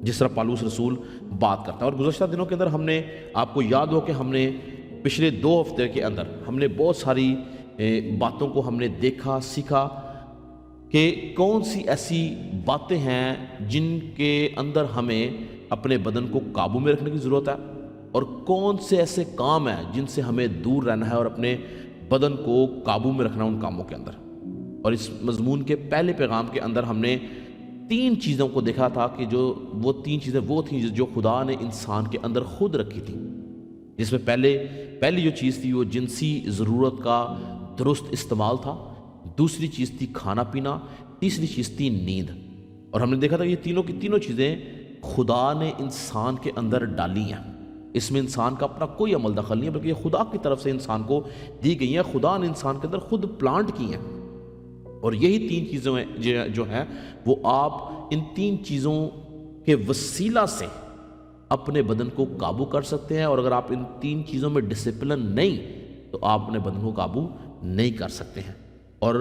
جس طرح پالوس رسول بات کرتا ہے۔ اور گزشتہ دنوں کے اندر ہم نے، آپ کو یاد ہو کہ ہم نے پچھلے 2 ہفتے کے اندر ہم نے بہت ساری باتوں کو ہم نے دیکھا، سیکھا کہ کون سی ایسی باتیں ہیں جن کے اندر ہمیں اپنے بدن کو قابو میں رکھنے کی ضرورت ہے، اور کون سے ایسے کام ہیں جن سے ہمیں دور رہنا ہے اور اپنے بدن کو قابو میں رکھنا ان کاموں کے اندر۔ اور اس مضمون کے پہلے پیغام کے اندر ہم نے 3 چیزوں کو دیکھا تھا کہ جو وہ 3 چیزیں وہ تھیں جو خدا نے انسان کے اندر خود رکھی تھی، جس میں پہلی جو چیز تھی وہ جنسی ضرورت کا درست استعمال تھا، دوسری چیز تھی کھانا پینا، تیسری چیز تھی نیند۔ اور ہم نے دیکھا تھا کہ یہ تینوں کی تینوں چیزیں خدا نے انسان کے اندر ڈالی ہیں، اس میں انسان کا اپنا کوئی عمل دخل نہیں ہے، بلکہ یہ خدا کی طرف سے انسان کو دی گئی ہیں، خدا نے انسان کے اندر خود پلانٹ کی ہیں۔ اور یہی 3 چیزیں جو ہیں وہ آپ ان 3 چیزوں کے وسیلہ سے اپنے بدن کو قابو کر سکتے ہیں، اور اگر آپ ان 3 چیزوں میں ڈسپلن نہیں تو آپ اپنے بدن کو قابو نہیں کر سکتے ہیں۔ اور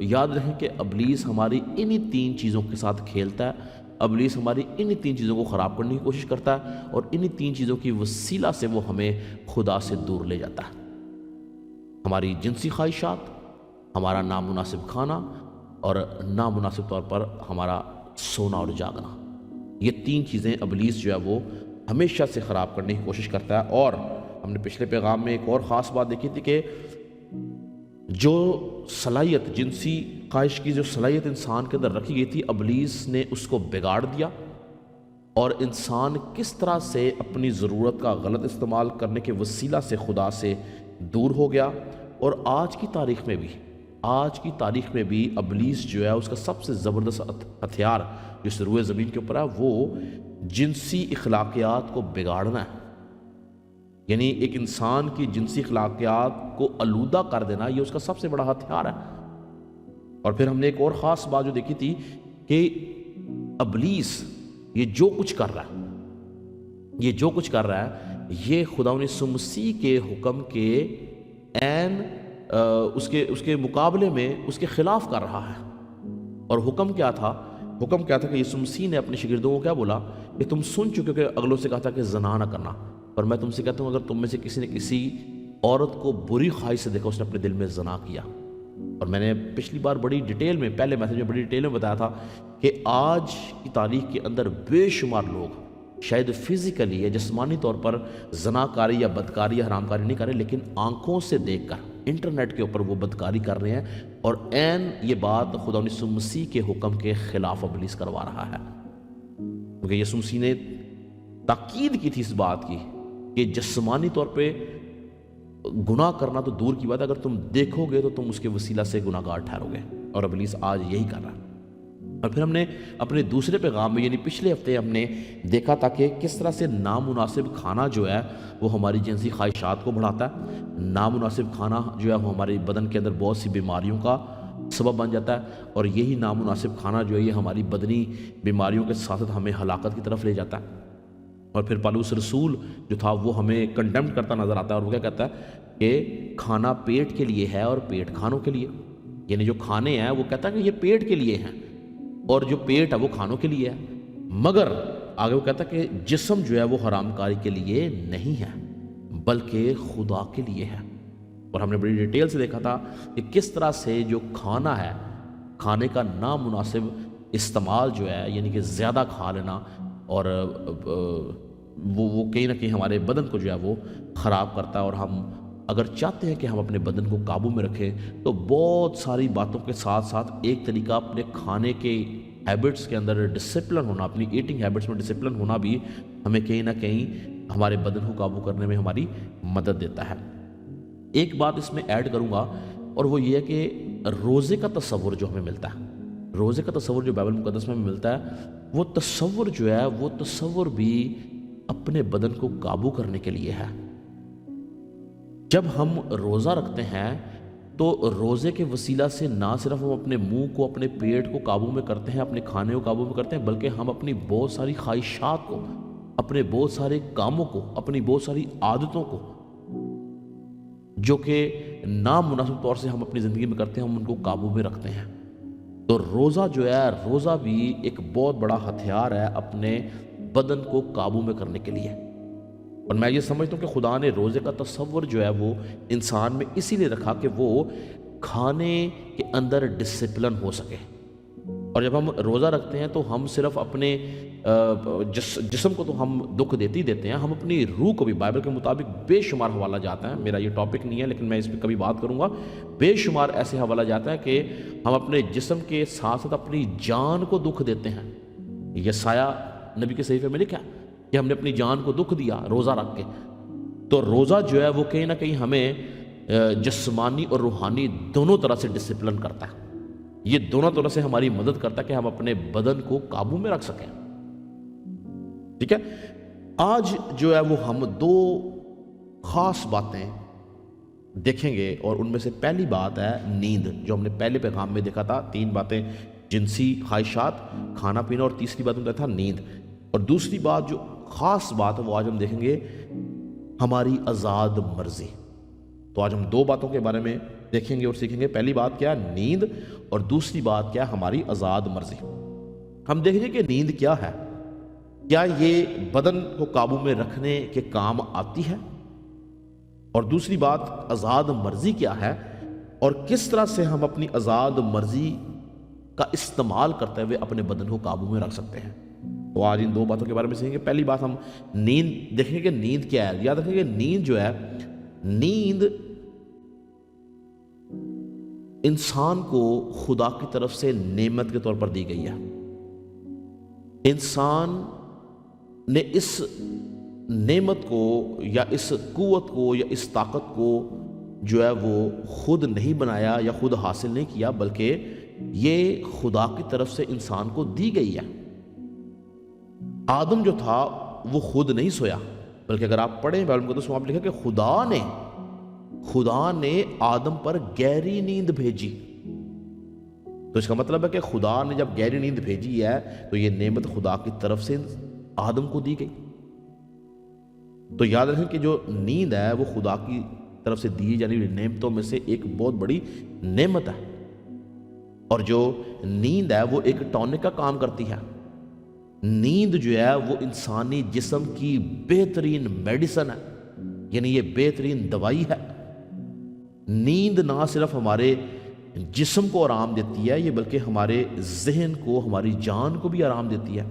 یاد رکھیں کہ ابلیس ہماری انہی 3 چیزوں کے ساتھ کھیلتا ہے، ابلیس ہماری انہی 3 چیزوں کو خراب کرنے کی کوشش کرتا ہے، اور انہی 3 چیزوں کی وسیلہ سے وہ ہمیں خدا سے دور لے جاتا ہے۔ ہماری جنسی خواہشات، ہمارا نامناسب کھانا، اور نامناسب طور پر ہمارا سونا اور جاگنا، یہ 3 چیزیں ابلیس جو ہے وہ ہمیشہ سے خراب کرنے کی کوشش کرتا ہے۔ اور ہم نے پچھلے پیغام میں ایک اور خاص بات دیکھی تھی کہ جو صلاحیت، جنسی خواہش کی جو صلاحیت انسان کے اندر رکھی گئی تھی، ابلیس نے اس کو بگاڑ دیا، اور انسان کس طرح سے اپنی ضرورت کا غلط استعمال کرنے کے وسیلہ سے خدا سے دور ہو گیا۔ اور آج کی تاریخ میں بھی ابلیس جو ہے اس کا سب سے زبردست ہتھیار جو اس روئے زمین کے اوپر ہے وہ جنسی اخلاقیات کو بگاڑنا ہے، یعنی ایک انسان کی جنسی اخلاقیات کو آلودہ کر دینا، یہ اس کا سب سے بڑا ہتھیار ہے۔ اور پھر ہم نے ایک اور خاص بات جو دیکھی تھی کہ ابلیس یہ جو کچھ کر رہا ہے یہ خدا یسوع مسیح کے حکم کے عین اس کے مقابلے میں اس کے خلاف کر رہا ہے۔ اور حکم کیا تھا کہ یسوع مسیح نے اپنے شاگردوں کو کیا بولا کہ تم سن چکے ہو کہ اگلوں سے کہا تھا کہ زنا نہ کرنا، پر میں تم سے کہتا ہوں اگر تم میں سے کسی نے کسی عورت کو بری خواہش سے دیکھا، اس نے اپنے دل میں زنا کیا۔ اور میں نے پچھلی بار پہلے میسج میں بڑی ڈیٹیل میں بتایا تھا کہ آج کی تاریخ کے اندر بے شمار لوگ شاید فزیکلی یا جسمانی طور پر زناکاری یا بدکاری یا حرام کاری نہیں کر رہے، لیکن آنکھوں سے دیکھ کر انٹرنیٹ کے اوپر وہ بدکاری کر رہے ہیں، اور عین یہ بات خدا یسوع مسیح کے حکم کے خلاف ابلیس کروا رہا ہے۔ کیونکہ یسوع مسیح نے تاکید کی تھی اس بات کی کہ جسمانی طور پہ گناہ کرنا تو دور کی بات ہے، اگر تم دیکھو گے تو تم اس کے وسیلہ سے گناہ گار ٹھہرو گے، اور ابلیس آج یہی کر رہا ہے۔ اور پھر ہم نے اپنے دوسرے پیغام میں یعنی پچھلے ہفتے ہم نے دیکھا تھا کہ کس طرح سے نامناسب کھانا جو ہے وہ ہماری جنسی خواہشات کو بڑھاتا ہے، نامناسب کھانا جو ہے وہ ہمارے بدن کے اندر بہت سی بیماریوں کا سبب بن جاتا ہے، اور یہی نامناسب کھانا جو ہے یہ ہماری بدنی بیماریوں کے ساتھ ساتھ ہمیں ہلاکت کی طرف لے جاتا ہے۔ اور پھر پالوس رسول جو تھا وہ ہمیں کنڈیمڈ کرتا نظر آتا ہے، اور وہ کیا کہتا ہے کہ کھانا پیٹ کے لیے ہے اور پیٹ کھانوں کے لیے، یعنی جو کھانے ہیں وہ کہتا ہے کہ یہ پیٹ کے لیے ہیں اور جو پیٹ ہے وہ کھانوں کے لیے ہے، مگر آگے وہ کہتا ہے کہ جسم جو ہے وہ حرام کاری کے لیے نہیں ہے بلکہ خدا کے لیے ہے۔ اور ہم نے بڑی ڈیٹیل سے دیکھا تھا کہ کس طرح سے جو کھانا ہے، کھانے کا نامناسب استعمال جو ہے یعنی کہ زیادہ کھا لینا، اور وہ کہیں نہ کہیں ہمارے بدن کو جو ہے وہ خراب کرتا ہے۔ اور ہم اگر چاہتے ہیں کہ ہم اپنے بدن کو قابو میں رکھیں تو بہت ساری باتوں کے ساتھ ساتھ ایک طریقہ اپنے کھانے کے ہیبٹس کے اندر ڈسپلن ہونا، اپنی ایٹنگ ہیبٹس میں ڈسپلن ہونا بھی ہمیں کہیں نہ کہیں ہمارے بدن کو قابو کرنے میں ہماری مدد دیتا ہے۔ ایک بات اس میں ایڈ کروں گا، اور وہ یہ ہے کہ روزے کا تصور جو ہمیں ملتا ہے، روزے کا تصور جو بائبل مقدس میں ملتا ہے، وہ تصور جو ہے وہ تصور بھی اپنے بدن کو قابو کرنے کے لیے ہے۔ جب ہم روزہ رکھتے ہیں تو روزے کے وسیلہ سے نہ صرف ہم اپنے منہ کو، اپنے پیٹ کو قابو میں کرتے ہیں، اپنے کھانے کو قابو میں کرتے ہیں، بلکہ ہم اپنی بہت ساری خواہشات کو، اپنے بہت سارے کاموں کو، اپنی بہت ساری عادتوں کو جو کہ نامناسب طور سے ہم اپنی زندگی میں کرتے ہیں، ہم ان کو قابو میں رکھتے ہیں۔ تو روزہ جو ہے، روزہ بھی ایک بہت بڑا ہتھیار ہے اپنے بدن کو قابو میں کرنے کے لیے۔ اور میں یہ سمجھتا ہوں کہ خدا نے روزے کا تصور جو ہے وہ انسان میں اسی لیے رکھا کہ وہ کھانے کے اندر ڈسپلن ہو سکے۔ اور جب ہم روزہ رکھتے ہیں تو ہم صرف اپنے جسم کو تو ہم دکھ دیتے ہی دیتے ہیں، ہم اپنی روح کو بھی بائبل کے مطابق بے شمار حوالہ جاتا ہے، میرا یہ ٹاپک نہیں ہے لیکن میں اس پہ کبھی بات کروں گا، بے شمار ایسے حوالہ جاتا ہے کہ ہم اپنے جسم کے ساتھ ساتھ اپنی جان کو دکھ دیتے ہیں۔ یسایہ نبی کے صحیفے میں لکھا کہ ہم نے اپنی جان کو دکھ دیا روزہ رکھ کے۔ تو روزہ جو ہے وہ کہیں نہ کہیں ہمیں جسمانی اور روحانی دونوں طرح سے ڈسپلن کرتا ہے، یہ دونوں طرح سے ہماری مدد کرتا ہے کہ ہم اپنے بدن کو قابو میں رکھ سکیں۔ ٹھیک ہے، آج جو ہے وہ ہم دو خاص باتیں دیکھیں گے، اور ان میں سے پہلی بات ہے نیند، جو ہم نے پہلے پیغام میں دیکھا تھا۔ تین باتیں، جنسی خواہشات، کھانا پینا، اور تیسری بات میں تھا نیند۔ اور دوسری بات جو خاص بات ہے وہ آج ہم دیکھیں گے ہماری آزاد مرضی۔ تو آج ہم دو باتوں کے بارے میں دیکھیں گے اور سیکھیں گے۔ پہلی بات کیا ہے؟ نیند، اور دوسری بات کیا ہے؟ ہماری آزاد مرضی۔ ہم دیکھیں گے کہ نیند کیا ہے، کیا یہ بدن کو قابو میں رکھنے کے کام آتی ہے، اور دوسری بات آزاد مرضی کیا ہے، اور کس طرح سے ہم اپنی آزاد مرضی کا استعمال کرتے ہوئے اپنے بدن کو قابو میں رکھ سکتے ہیں۔ تو آج ان دو باتوں کے بارے میں سیکھیں گے۔ پہلی بات ہم نیند دیکھیں گے، نیند کیا ہے۔ یاد رکھیں کہ نیند جو ہے، نیند انسان کو خدا کی طرف سے نعمت کے طور پر دی گئی ہے۔ انسان نے اس نعمت کو یا اس قوت کو یا اس طاقت کو جو ہے وہ خود نہیں بنایا یا خود حاصل نہیں کیا، بلکہ یہ خدا کی طرف سے انسان کو دی گئی ہے۔ آدم جو تھا وہ خود نہیں سویا، بلکہ اگر آپ پڑھیں بائبل مقدس میں آپ لکھا کہ خدا نے آدم پر گہری نیند بھیجی۔ تو اس کا مطلب ہے کہ خدا نے جب گہری نیند بھیجی ہے تو یہ نعمت خدا کی طرف سے آدم کو دی گئی۔ تو یاد رکھیں کہ جو نیند ہے وہ خدا کی طرف سے دی جانے والی نعمتوں میں سے ایک بہت بڑی نعمت ہے، اور جو نیند ہے وہ ایک ٹونک کا کام کرتی ہے۔ نیند جو ہے وہ انسانی جسم کی بہترین میڈیسن ہے، یعنی یہ بہترین دوائی ہے۔ نیند نہ صرف ہمارے جسم کو آرام دیتی ہے، یہ بلکہ ہمارے ذہن کو، ہماری جان کو بھی آرام دیتی ہے۔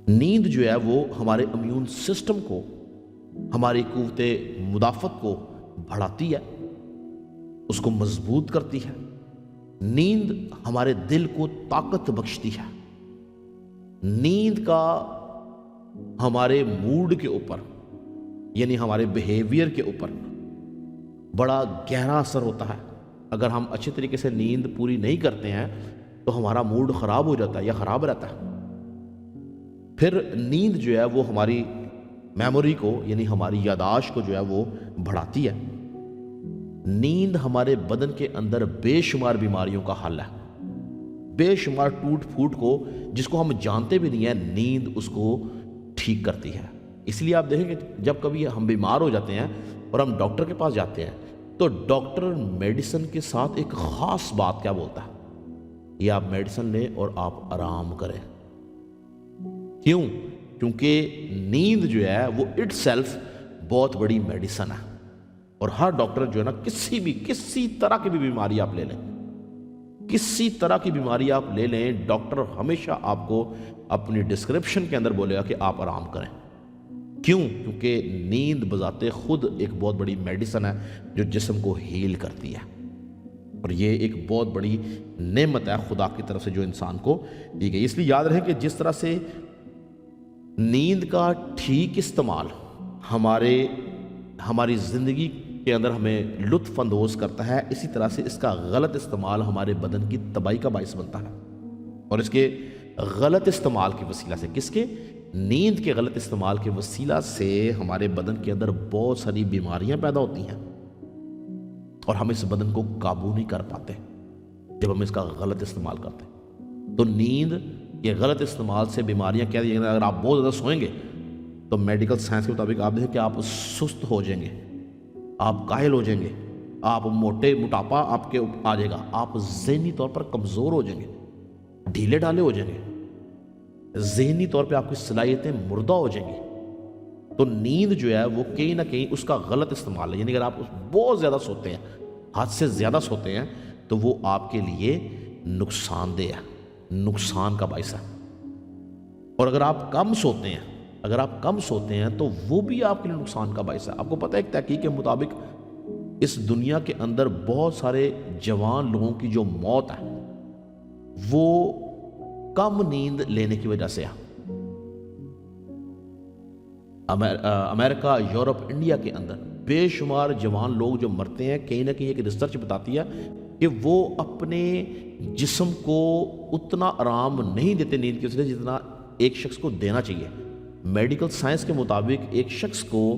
نیند جو ہے وہ ہمارے امیون سسٹم کو، ہماری قوت مدافعت کو بڑھاتی ہے، اس کو مضبوط کرتی ہے۔ نیند ہمارے دل کو طاقت بخشتی ہے۔ نیند کا ہمارے موڈ کے اوپر، یعنی ہمارے بیہیویئر کے اوپر بڑا گہرا اثر ہوتا ہے۔ اگر ہم اچھے طریقے سے نیند پوری نہیں کرتے ہیں تو ہمارا موڈ خراب ہو جاتا ہے یا خراب رہتا ہے۔ پھر نیند جو ہے وہ ہماری میموری کو، یعنی ہماری یاداشت کو جو ہے وہ بڑھاتی ہے۔ نیند ہمارے بدن کے اندر بے شمار بیماریوں کا حل ہے، بے شمار ٹوٹ پھوٹ کو، جس کو ہم جانتے بھی نہیں ہیں، نیند اس کو ٹھیک کرتی ہے۔ اس لیے آپ دیکھیں کہ جب کبھی ہم بیمار ہو جاتے ہیں اور ہم ڈاکٹر کے پاس جاتے ہیں تو ڈاکٹر میڈیسن کے ساتھ ایک خاص بات کیا بولتا ہے؟ یہ آپ میڈیسن لیں اور آپ آرام کریں۔ کیوں؟ کیونکہ نیند جو ہے وہ اٹ سیلف بہت بڑی میڈیسن ہے، اور ہر ڈاکٹر جو ہے نا کسی طرح کی بھی بیماری آپ لے لیں، کسی طرح کی بیماری آپ لے لیں، ڈاکٹر ہمیشہ آپ کو اپنی ڈسکرپشن کے اندر بولے گا کہ آپ آرام کریں۔ کیوں؟ کیونکہ نیند بذات خود ایک بہت بڑی میڈیسن ہے جو جسم کو ہیل کرتی ہے، اور یہ ایک بہت بڑی نعمت ہے خدا کی طرف سے جو انسان کو دی گئی۔ اس لیے یاد رہے کہ جس طرح سے نیند کا ٹھیک استعمال ہماری زندگی کے اندر ہمیں لطف اندوز کرتا ہے، اسی طرح سے اس کا غلط استعمال ہمارے بدن کی تباہی کا باعث بنتا ہے۔ اور اس کے غلط استعمال کے وسیلہ سے، کس کے؟ نیند کے غلط استعمال کے وسیلہ سے ہمارے بدن کے اندر بہت ساری بیماریاں پیدا ہوتی ہیں، اور ہم اس بدن کو قابو نہیں کر پاتے جب ہم اس کا غلط استعمال کرتے ہیں۔ تو نیند کے غلط استعمال سے بیماریاں کیا دیں؟ اگر آپ بہت زیادہ سوئیں گے تو میڈیکل سائنس کے مطابق آپ دیکھیں کہ آپ سست ہو جائیں گے، آپ کاہل ہو جائیں گے، آپ موٹاپا آپ کے آ جائے گا، آپ ذہنی طور پر کمزور ہو جائیں گے، ڈھیلے ڈھالے ہو جائیں گے۔ ذہنی طور پہ آپ کی صلاحیتیں مردہ ہو جائیں گی. تو نیند جو ہے وہ کہیں نہ کہیں اس کا غلط استعمال ہے. یعنی اگر آپ بہت زیادہ سوتے ہیں، حد سے زیادہ سوتے ہیں، تو وہ آپ کے لیے نقصان دہ ہے، نقصان کا باعث ہے. اور اگر آپ کم سوتے ہیں تو وہ بھی آپ کے لیے نقصان کا باعث ہے. آپ کو پتہ ہے ایک تحقیق کے مطابق اس دنیا کے اندر بہت سارے جوان لوگوں کی جو موت ہے وہ کم نیند لینے کی وجہ سے ہے. امریکہ، یورپ، انڈیا کے اندر بے شمار جوان لوگ جو مرتے ہیں، کہیں نہ کہیں ایک ریسرچ بتاتی ہے کہ وہ اپنے جسم کو اتنا آرام نہیں دیتے نیند کی وجہ سے جتنا ایک شخص کو دینا چاہیے. میڈیکل سائنس کے مطابق ایک شخص کو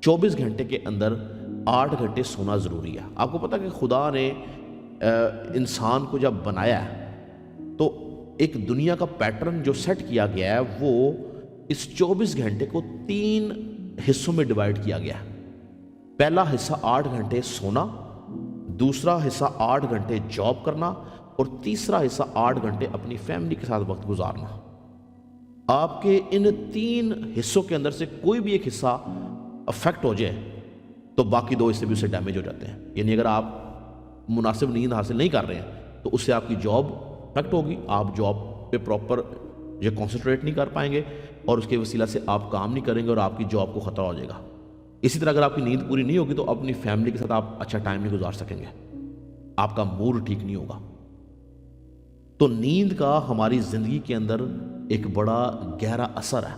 24 گھنٹے کے اندر 8 گھنٹے سونا ضروری ہے. آپ کو پتہ کہ خدا نے انسان کو جب بنایا ہے تو ایک دنیا کا پیٹرن جو سیٹ کیا گیا ہے وہ اس 24 گھنٹے کو 3 حصوں میں ڈیوائیڈ کیا گیا ہے. پہلا حصہ 8 گھنٹے سونا، دوسرا حصہ 8 گھنٹے جاب کرنا، اور تیسرا حصہ 8 گھنٹے اپنی فیملی کے ساتھ وقت گزارنا. آپ کے ان 3 حصوں کے اندر سے کوئی بھی ایک حصہ افیکٹ ہو جائے تو باقی 2 حصے بھی اسے ڈیمیج ہو جاتے ہیں. یعنی اگر آپ مناسب نیند حاصل نہیں کر رہے ہیں تو اس سے آپ کی جاب افیکٹ ہوگی، آپ جاب پہ پراپر جو کانسنٹریٹ نہیں کر پائیں گے اور اس کے وسیلہ سے آپ کام نہیں کریں گے اور آپ کی جاب کو خطرہ ہو جائے گا. اسی طرح اگر آپ کی نیند پوری نہیں ہوگی تو اپنی فیملی کے ساتھ آپ اچھا ٹائم نہیں گزار سکیں گے، آپ کا موڈ ٹھیک نہیں ہوگا. تو نیند کا ہماری زندگی کے اندر ایک بڑا گہرا اثر ہے.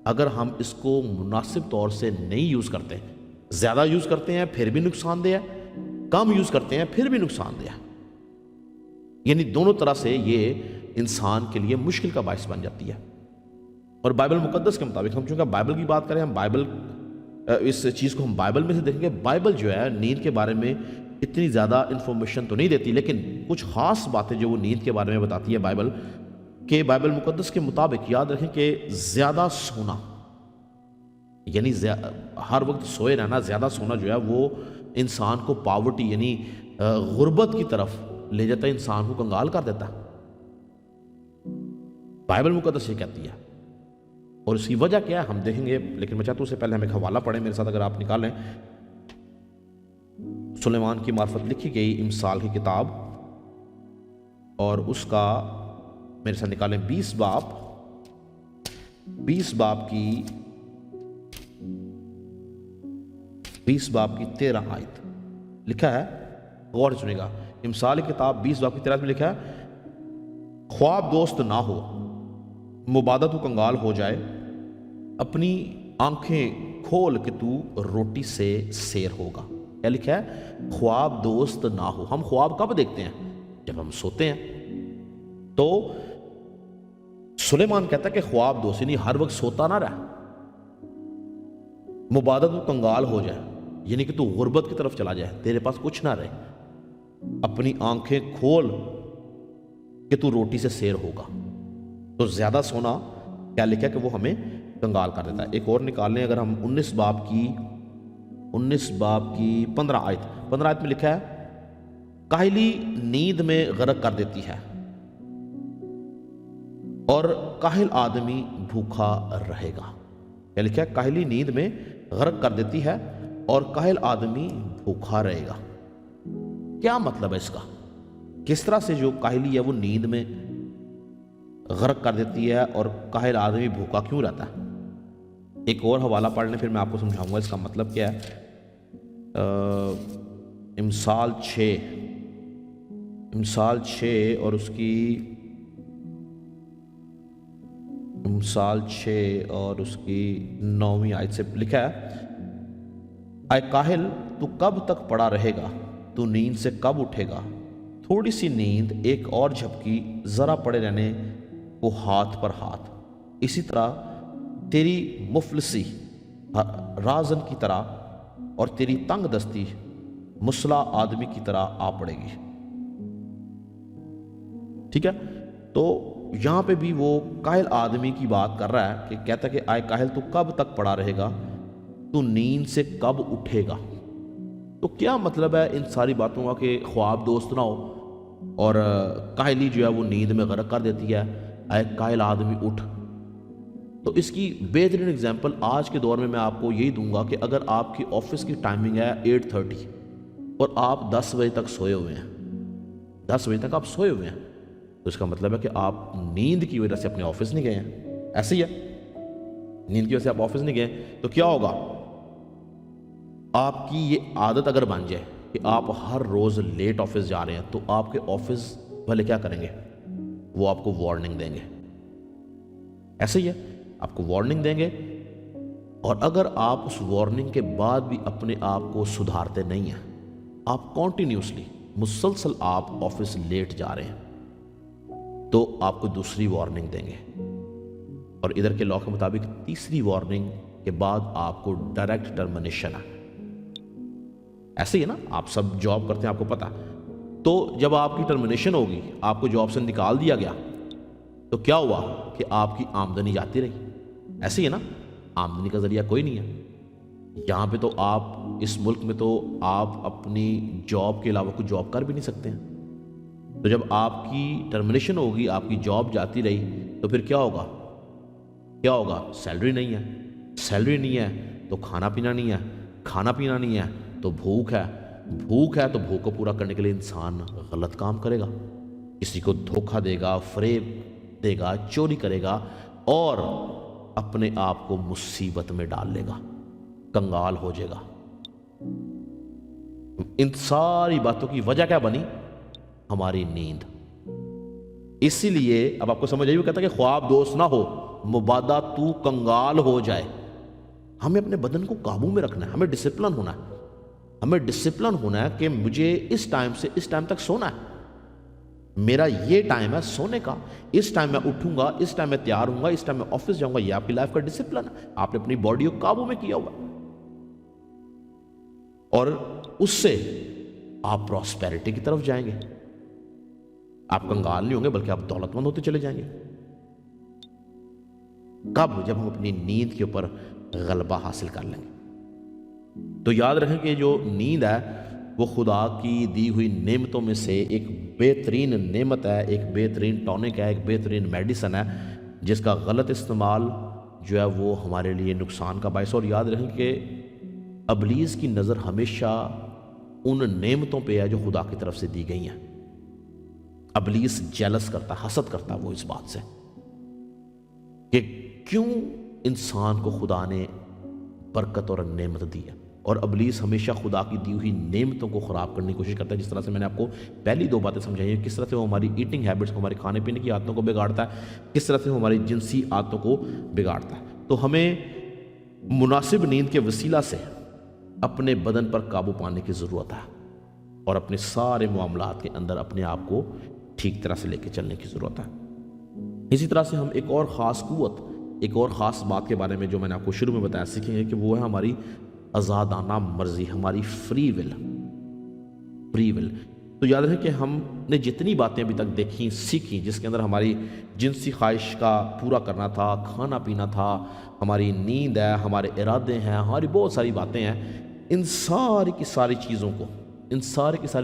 اگر ہم اس کو مناسب طور سے نہیں یوز کرتے، زیادہ یوز کرتے ہیں پھر بھی نقصان دہ ہے، کم یوز کرتے ہیں پھر بھی نقصان دہ ہے. یعنی دونوں طرح سے یہ انسان کے لیے مشکل کا باعث بن جاتی ہے. اور بائبل مقدس کے مطابق، ہم چونکہ بائبل کی بات کریں، ہم بائبل اس چیز کو ہم بائبل میں سے دیکھیں گے. بائبل جو ہے نیند کے بارے میں اتنی زیادہ انفارمیشن تو نہیں دیتی، لیکن کچھ خاص باتیں جو وہ نیند کے بارے میں بتاتی ہے بائبل، کہ بائبل مقدس کے مطابق یاد رکھیں کہ زیادہ سونا، یعنی ہر وقت سوئے رہنا، زیادہ سونا جو ہے وہ انسان کو پاورٹی یعنی غربت کی طرف لے جاتا ہے، انسان کو کنگال کر دیتا ہے. بائبل مقدس یہ کہتی ہے. اور اس کی وجہ کیا ہے ہم دیکھیں گے، لیکن میں چاہتا ہوں اس سے پہلے ہم ایک حوالہ پڑھیں میرے ساتھ، اگر آپ نکالیں. سلیمان کی معرفت لکھی گئی امثال کی کتاب، اور اس کا میرے ساتھ نکالیں 20 باب کی 13 آیت. لکھا ہے، غور سے سنیے گا. امثال کی کتاب 20 باب کی 13 میں لکھا ہے، خواب دوست نہ ہو، مبادہ تو کنگال ہو جائے، اپنی آنکھیں کھول کہ تو روٹی سے سیر ہوگا. کیا لکھا ہے؟ خواب دوست نہ ہو. ہم خواب کب دیکھتے ہیں؟ جب ہم سوتے ہیں. تو سلیمان کہتا ہے کہ خواب دوست یعنی ہر وقت سوتا نہ رہ، مبادہ تو کنگال ہو جائے، یعنی کہ تو غربت کی طرف چلا جائے، تیرے پاس کچھ نہ رہے. اپنی آنکھیں کھول کہ تو روٹی سے سیر ہوگا. تو زیادہ سونا کیا لکھا ہے کہ وہ ہمیں کنگال کر دیتا ہے. ایک اور نکال لیں، اگر ہم 19 باب کی 15 آیت میں لکھا ہے، کاہلی نیند میں غرق کر دیتی ہے اور کاہل آدمی بھوکا رہے گا. کیا لکھا ہے؟ کاہلی نیند میں غرق کر دیتی ہے اور کاہل آدمی بھوکا رہے گا. کیا مطلب ہے اس کا؟ کس طرح سے جو کاہلی ہے وہ نیند میں غرق کر دیتی ہے اور کاہل آدمی بھوکا کیوں رہتا ہے؟ ایک اور حوالہ پڑھ لیں، پھر میں آپ کو سمجھاؤں گا اس کا مطلب کیا ہے. امثال 6 اور اس کی 9ویں آیت سے لکھا ہے، اے کاہل تو کب تک پڑا رہے گا، تو نیند سے کب اٹھے گا؟ تھوڑی سی نیند، ایک اور جھپکی، ذرا پڑے رہنے کو ہاتھ پر ہاتھ. اسی طرح تیری مفلسی رازن کی طرح اور تیری تنگ دستی مسلح آدمی کی طرح آ پڑے گی. ٹھیک ہے. تو یہاں پہ بھی وہ کاہل آدمی کی بات کر رہا ہے کہ کہتا ہے کہ آئے کاہل تو کب تک پڑا رہے گا، تو نیند سے کب اٹھے گا. تو کیا مطلب ہے ان ساری باتوں کا کہ خواب دوست نہ ہو اور کاہلی جو ہے وہ نیند میں غرق کر دیتی ہے. اے قائل آدمی اٹھ۔ تو اس کی بہترین اگزامپل آج کے دور میں آپ کو یہی دوں گا کہ اگر آپ کی آفس کی ٹائمنگ ہے 8:30 اور آپ 10 بجے تک سوئے ہوئے ہیں، 10 بجے تک آپ سوئے ہوئے ہیں، تو اس کا مطلب ہے کہ آپ نیند کی وجہ سے اپنے آفس نہیں گئے ہیں۔ ایسے ہی ہے، نیند کی وجہ سے آپ آفس نہیں گئے تو کیا ہوگا؟ آپ کی یہ عادت اگر بن جائے کہ آپ ہر روز لیٹ آفس جا رہے ہیں، تو آپ کے آفس والے کیا کریں گے؟ وہ آپ کو وارننگ دیں گے۔ ایسے ہی ہے، آپ کو وارننگ دیں گے، اور اگر آپ اس وارننگ کے بعد بھی اپنے آپ کو سدھارتے نہیں ہیں، آپ کنٹینیوسلی مسلسل آپ آفس لیٹ جا رہے ہیں، تو آپ کو دوسری وارننگ دیں گے، اور ادھر کے لاء کے مطابق تیسری وارننگ کے بعد آپ کو ڈائریکٹ ٹرمینیشن ہے۔ ایسے ہی ہے نا، آپ سب جاب کرتے ہیں، آپ کو پتا، تو جب آپ کی ٹرمینیشن ہوگی، آپ کو جاب سے نکال دیا گیا، تو کیا ہوا کہ آپ کی آمدنی جاتی رہی۔ ایسے ہی ہے نا، آمدنی کا ذریعہ کوئی نہیں ہے یہاں پہ، تو آپ اس ملک میں تو آپ اپنی جاب کے علاوہ کوئی جاب کر بھی نہیں سکتے ہیں۔ تو جب آپ کی ٹرمینیشن ہوگی، آپ کی جاب جاتی رہی، تو پھر کیا ہوگا؟ کیا ہوگا؟ سیلری نہیں ہے، سیلری نہیں ہے تو کھانا پینا نہیں ہے، کھانا پینا نہیں ہے تو بھوک ہے، بھوک ہے تو بھوک کو پورا کرنے کے لیے انسان غلط کام کرے گا، کسی کو دھوکہ دے گا، فریب دے گا، چوری کرے گا، اور اپنے آپ کو مصیبت میں ڈال لے گا، کنگال ہو جائے گا۔ ان ساری باتوں کی وجہ کیا بنی؟ ہماری نیند۔ اسی لیے اب آپ کو سمجھ آئی، وہ کہتا ہے کہ خواب دوست نہ ہو مبادا تو کنگال ہو جائے۔ ہمیں اپنے بدن کو قابو میں رکھنا ہے، ہمیں ڈسپلن ہونا ہے، ہمیں ڈسپلن ہونا ہے کہ مجھے اس ٹائم سے اس ٹائم تک سونا ہے، میرا یہ ٹائم ہے سونے کا، اس ٹائم میں اٹھوں گا، اس ٹائم میں تیار ہوں گا، اس ٹائم میں آفس جاؤں گا۔ یہ آپ کی لائف کا ڈسپلن ہے، آپ نے اپنی باڈی کو قابو میں کیا ہوا، اور اس سے آپ پراسپیرٹی کی طرف جائیں گے۔ آپ کنگال نہیں ہوں گے، بلکہ آپ دولت مند ہوتے چلے جائیں گے۔ کب؟ جب ہم اپنی نیند کے اوپر غلبہ حاصل کر لیں گے۔ تو یاد رکھیں کہ جو نیند ہے وہ خدا کی دی ہوئی نعمتوں میں سے ایک بہترین نعمت ہے، ایک بہترین ٹونک ہے، ایک بہترین میڈیسن ہے، جس کا غلط استعمال جو ہے وہ ہمارے لیے نقصان کا باعث ہے۔ اور یاد رکھیں کہ ابلیس کی نظر ہمیشہ ان نعمتوں پہ ہے جو خدا کی طرف سے دی گئی ہیں۔ ابلیس جیلس کرتا ہے، حسد کرتا ہے وہ اس بات سے کہ کیوں انسان کو خدا نے برکت اور نعمت دی ہے، اور ابلیس ہمیشہ خدا کی دی ہوئی نعمتوں کو خراب کرنے کی کوشش کرتا ہے۔ جس طرح سے میں نے آپ کو پہلی 2 باتیں سمجھائی ہیں، کس طرح سے وہ ہماری ایٹنگ ہیبٹس کو، ہماری کھانے پینے کی عادتوں کو بگاڑتا ہے، کس طرح سے وہ ہماری جنسی عادتوں کو بگاڑتا ہے۔ تو ہمیں مناسب نیند کے وسیلہ سے اپنے بدن پر قابو پانے کی ضرورت ہے، اور اپنے سارے معاملات کے اندر اپنے آپ کو ٹھیک طرح سے لے کے چلنے کی ضرورت ہے۔ اسی طرح سے ہم ایک اور خاص قوت، ایک اور خاص بات کے بارے میں جو میں نے آپ کو شروع میں بتایا سیکھیں گے، کہ وہ ہے ہماری آزادانہ مرضی، ہماری فری ول۔ فری ول تو یاد رکھیں کہ ہم نے جتنی باتیں ابھی تک دیکھیں، سیکھیں، جس کے اندر ہماری جنسی خواہش کا پورا کرنا تھا، کھانا پینا تھا، ہماری نیند ہے، ہمارے ارادے ہیں، ہماری بہت ساری باتیں ہیں، ان ساری کی ساری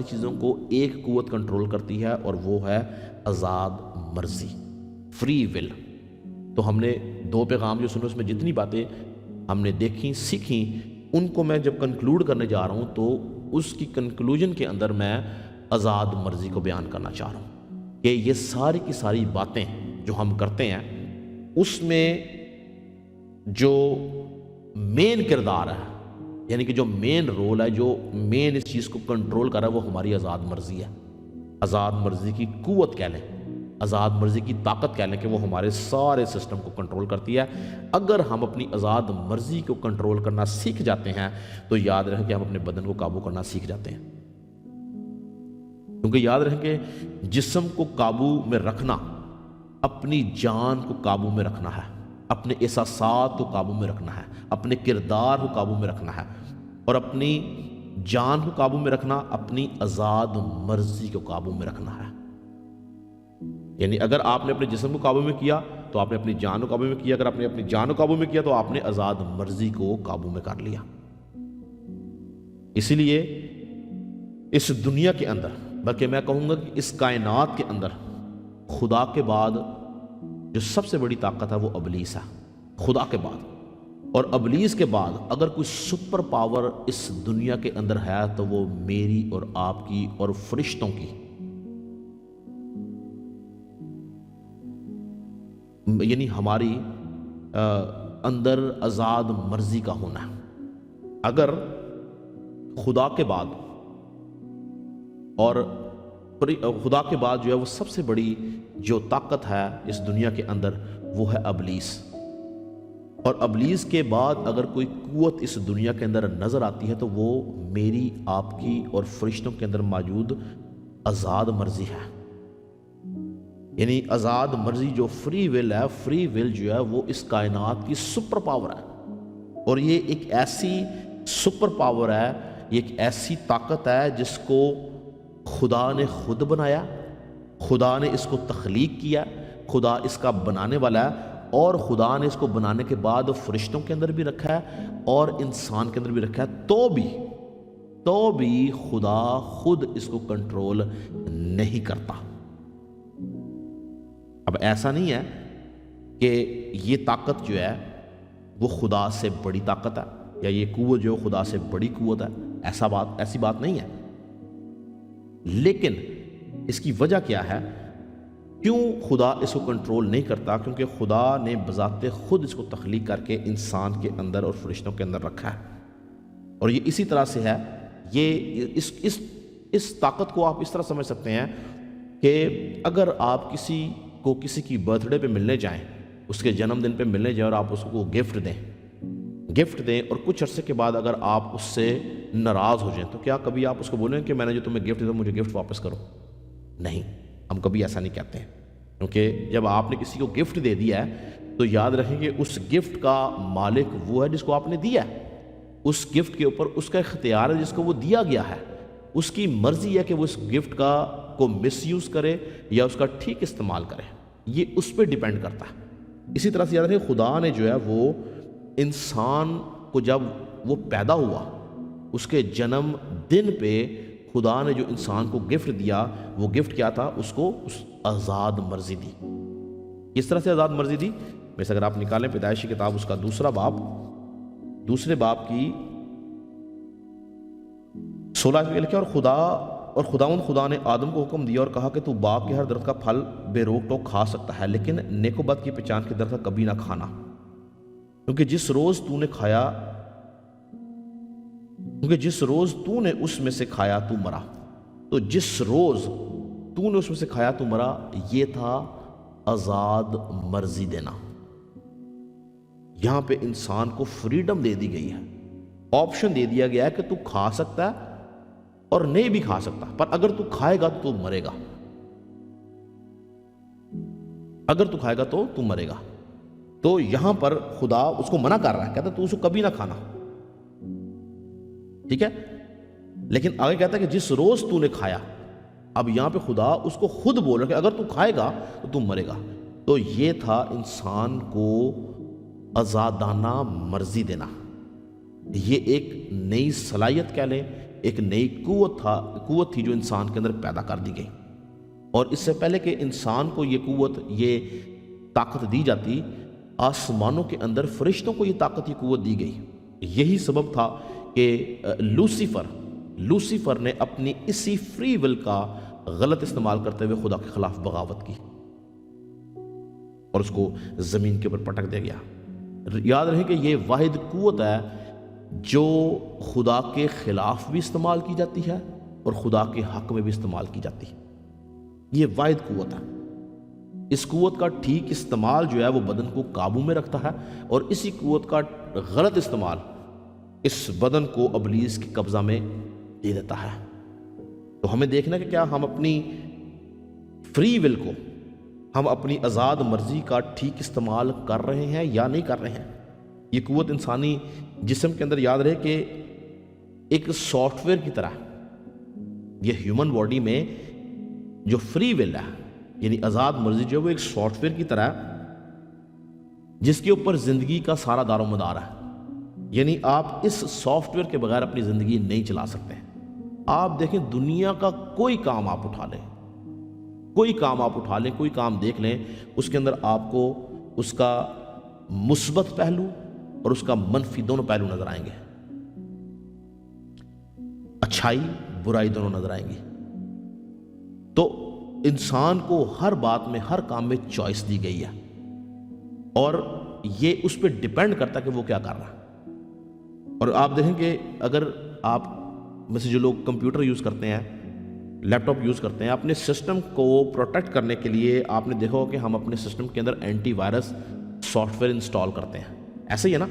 چیزوں کو ایک قوت کنٹرول کرتی ہے، اور وہ ہے آزاد مرضی، فری ول۔ تو ہم نے 2 پیغام جو سنے، اس میں جتنی باتیں ہم نے دیکھیں، سیکھیں، ان کو میں جب کنکلوڈ کرنے جا رہا ہوں، تو اس کی کنکلوژن کے اندر میں آزاد مرضی کو بیان کرنا چاہ رہا ہوں کہ یہ ساری کی ساری باتیں جو ہم کرتے ہیں، اس میں جو مین کردار ہے، یعنی کہ جو مین رول ہے، جو مین اس چیز کو کنٹرول کر رہا ہے، وہ ہماری آزاد مرضی ہے۔ آزاد مرضی کی قوت کہہ لیں، آزاد مرضی کی طاقت کہہ لیں، کہ وہ ہمارے سارے سسٹم کو کنٹرول کرتی ہے۔ اگر ہم اپنی آزاد مرضی کو کنٹرول کرنا سیکھ جاتے ہیں، تو یاد رکھیں کہ ہم اپنے بدن کو قابو کرنا سیکھ جاتے ہیں، کیونکہ یاد رکھیں کہ جسم کو قابو میں رکھنا، اپنی جان کو قابو میں رکھنا ہے، اپنے احساسات کو قابو میں رکھنا ہے، اپنے کردار کو قابو میں رکھنا ہے، اور اپنی جان کو قابو میں رکھنا، اپنی آزاد مرضی کو قابو میں رکھنا ہے۔ یعنی اگر آپ نے اپنے جسم کو قابو میں کیا تو آپ نے اپنی جان کو قابو میں کیا، اگر آپ نے اپنی جان کو قابو میں کیا تو آپ نے آزاد مرضی کو قابو میں کر لیا۔ اسی لیے اس دنیا کے اندر، بلکہ میں کہوں گا کہ اس کائنات کے اندر، خدا کے بعد جو سب سے بڑی طاقت ہے وہ ابلیس ہے خدا کے بعد. اور ابلیس کے بعد اگر کوئی سپر پاور اس دنیا کے اندر ہے تو وہ میری اور آپ کی اور فرشتوں کی. یعنی ہماری اندر آزاد مرضی کا ہونا ہے. اگر خدا کے بعد اور خدا کے بعد جو ہے وہ سب سے بڑی جو طاقت ہے اس دنیا کے اندر وہ ہے ابلیس. اور ابلیس کے بعد اگر کوئی قوت اس دنیا کے اندر نظر آتی ہے تو وہ میری آپ کی اور فرشتوں کے اندر موجود آزاد مرضی ہے. یعنی آزاد مرضی جو فری ول ہے، فری ول جو ہے وہ اس کائنات کی سپر پاور ہے. اور یہ ایک ایسی سپر پاور ہے، یہ ایک ایسی طاقت ہے جس کو خدا نے خود بنایا، خدا نے اس کو تخلیق کیا، خدا اس کا بنانے والا ہے. اور خدا نے اس کو بنانے کے بعد فرشتوں کے اندر بھی رکھا ہے اور انسان کے اندر بھی رکھا ہے. تو بھی خدا خود اس کو کنٹرول نہیں کرتا. اب ایسا نہیں ہے کہ یہ طاقت جو ہے وہ خدا سے بڑی طاقت ہے یا یہ قوت جو خدا سے بڑی قوت ہے، ایسی بات نہیں ہے. لیکن اس کی وجہ کیا ہے؟ کیوں خدا اس کو کنٹرول نہیں کرتا؟ کیونکہ خدا نے بذات خود اس کو تخلیق کر کے انسان کے اندر اور فرشتوں کے اندر رکھا ہے. اور یہ اسی طرح سے ہے، یہ اس طاقت کو آپ اس طرح سمجھ سکتے ہیں کہ اگر آپ کسی کی برتھ ڈے پہ ملنے جائیں، اس کے جنم دن پہ ملنے جائیں اور آپ اس کو گفٹ دیں اور کچھ عرصے کے بعد اگر آپ اس سے ناراض ہو جائیں تو کیا کبھی آپ اس کو بولیں کہ میں نے جو تمہیں گفٹ دیا مجھے گفٹ واپس کرو؟ نہیں، ہم کبھی ایسا نہیں کہتے ہیں. کیونکہ جب آپ نے کسی کو گفٹ دے دیا ہے تو یاد رکھیں کہ اس گفٹ کا مالک وہ ہے جس کو آپ نے دیا ہے. اس گفٹ کے اوپر اس کا اختیار ہے جس کو وہ دیا گیا ہے. اس کی مرضی ہے کہ وہ اس گفٹ کو مس یوز کرے یا اس کا ٹھیک استعمال کرے. یہ اس پہ ڈیپینڈ کرتا ہے. اسی طرح سے یاد رکھیں خدا نے جو ہے وہ انسان کو جب وہ پیدا ہوا اس کے جنم دن پہ خدا نے جو انسان کو گفٹ دیا وہ گفٹ کیا تھا؟ اس کو آزاد مرضی دی. کس طرح سے آزاد مرضی دی؟ ویسے اگر آپ نکالیں پیدائشی کتاب اس کا دوسرے باب کی 16 میں لکھا، اور خدا نے آدم کو حکم دیا اور کہا کہ تو باغ کے ہر درخت کا پھل بے روک ٹوک کھا سکتا ہے، لیکن نیک و بد کی پہچان کے درخت کا کبھی نہ کھانا، کیونکہ جس روز تو نے اس میں سے کھایا تو مرا. تو جس روز تو نے اس میں سے کھایا تو مرا، یہ تھا آزاد مرضی دینا. یہاں پہ انسان کو فریڈم دے دی گئی ہے، آپشن دے دیا گیا ہے کہ تو کھا سکتا ہے اور نہیں بھی کھا سکتا، پر اگر تو کھائے گا تو مرے گا. تو یہاں پر خدا اس کو منع کر رہا ہے، کہتا ہے تو اس کو کبھی نہ کھانا، ٹھیک ہے. لیکن آگے کہتا ہے کہ جس روز تو نے کھایا، اب یہاں پہ خدا اس کو خود بول رہا ہے کہ اگر تو کھائے گا تو تم مرے گا. تو یہ تھا انسان کو آزادانہ مرضی دینا. یہ ایک نئی صلاحیت کہہ لیں، ایک نئی قوت تھی جو انسان کے اندر پیدا کر دی گئی. اور اس سے پہلے کہ انسان کو یہ قوت، یہ طاقت دی جاتی، آسمانوں کے اندر فرشتوں کو یہ طاقت، یہ قوت دی گئی. یہی سبب تھا کہ لوسیفر نے اپنی اسی فری ول کا غلط استعمال کرتے ہوئے خدا کے خلاف بغاوت کی اور اس کو زمین کے اوپر پٹک دیا گیا. یاد رہے کہ یہ واحد قوت ہے جو خدا کے خلاف بھی استعمال کی جاتی ہے اور خدا کے حق میں بھی استعمال کی جاتی ہے. یہ واحد قوت ہے. اس قوت کا ٹھیک استعمال جو ہے وہ بدن کو قابو میں رکھتا ہے، اور اسی قوت کا غلط استعمال اس بدن کو ابلیس کے قبضہ میں دے دیتا ہے. تو ہمیں دیکھنا کہ کیا ہم اپنی فری ول کو، ہم اپنی آزاد مرضی کا ٹھیک استعمال کر رہے ہیں یا نہیں کر رہے ہیں. یہ قوت انسانی جسم کے اندر یاد رہے کہ ایک سافٹ ویئر کی طرح، یہ ہیومن باڈی میں جو فری ول ہے یعنی آزاد مرضی جو ہے وہ ایک سافٹ ویئر کی طرح ہے جس کے اوپر زندگی کا سارا دار و مدار ہے. یعنی آپ اس سافٹ ویئر کے بغیر اپنی زندگی نہیں چلا سکتے. آپ دیکھیں دنیا کا کوئی کام آپ اٹھا لیں، کوئی کام آپ اٹھا لیں، کوئی کام دیکھ لیں، اس کے اندر آپ کو اس کا مثبت پہلو اور اس کا منفی دونوں پہلو نظر آئیں گے، اچھائی برائی دونوں نظر آئیں گی۔ تو انسان کو ہر بات میں، ہر کام میں چوائس دی گئی ہے، اور یہ اس پہ ڈیپینڈ کرتا ہے کہ وہ کیا کر رہا ہے۔ اور آپ دیکھیں کہ اگر آپ میں سے جو لوگ کمپیوٹر یوز کرتے ہیں، لیپ ٹاپ یوز کرتے ہیں، اپنے سسٹم کو پروٹیکٹ کرنے کے لیے آپ نے دیکھا ہو کہ ہم اپنے سسٹم کے اندر antivirus software install کرتے ہیں، ایسے ہی ہے نا؟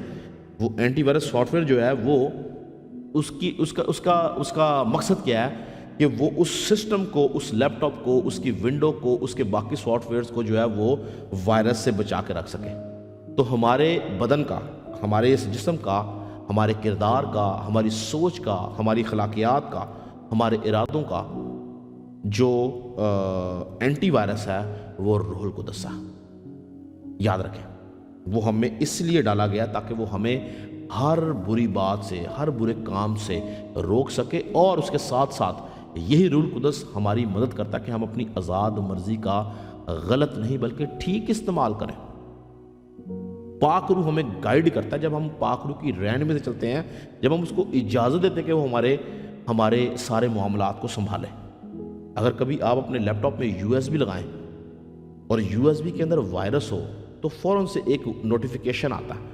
وہ اینٹی وائرس سافٹ ویئر جو ہے وہ اس کا مقصد کیا ہے کہ وہ اس سسٹم کو، اس لیپ ٹاپ کو، اس کی ونڈو کو، اس کے باقی سافٹ ویئرز کو جو ہے وہ وائرس سے بچا کے رکھ سکے۔ تو ہمارے بدن کا، ہمارے اس جسم کا، ہمارے کردار کا، ہماری سوچ کا، ہماری اخلاقیات کا، ہمارے ارادوں کا جو اینٹی وائرس ہے وہ روح القدس ہے۔ یاد رکھیں، وہ ہمیں اس لیے ڈالا گیا تاکہ وہ ہمیں ہر بری بات سے، ہر برے کام سے روک سکے، اور اس کے ساتھ ساتھ یہی روح القدس ہماری مدد کرتا ہے کہ ہم اپنی آزاد مرضی کا غلط نہیں بلکہ ٹھیک استعمال کریں۔ پاک روح ہمیں گائیڈ کرتا ہے جب ہم پاک روح کی رہنمائی سے چلتے ہیں، جب ہم اس کو اجازت دیتے ہیں کہ وہ ہمارے سارے معاملات کو سنبھالے۔ اگر کبھی آپ اپنے لیپ ٹاپ میں USB لگائیں اور USB کے اندر وائرس ہو تو فوراً سے ایک نوٹیفیکیشن آتا ہے،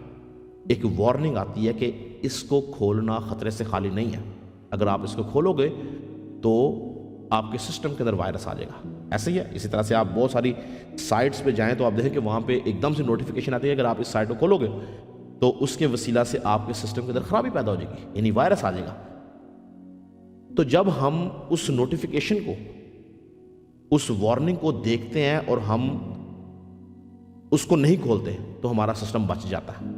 ایک وارننگ آتی ہے کہ اس کو کھولنا خطرے سے خالی نہیں ہے۔ اگر آپ اس کو کھولو گے تو آپ کے سسٹم کے اندر وائرس آ جائے گا۔ ایسے ہی ہے، اسی طرح سے آپ بہت ساری سائٹس پہ جائیں تو آپ دیکھیں کہ وہاں پہ ایک دم سے نوٹیفیکیشن آتی ہے، اگر آپ اس سائٹ کو کھولو گے تو اس کے وسیلہ سے آپ کے سسٹم کے اندر خرابی پیدا ہو جائے گی، یعنی وائرس آ جائے گا۔ تو جب ہم اس نوٹیفیکیشن کو، اس وارننگ کو دیکھتے ہیں اور ہم اس کو نہیں کھولتے تو ہمارا سسٹم بچ جاتا ہے۔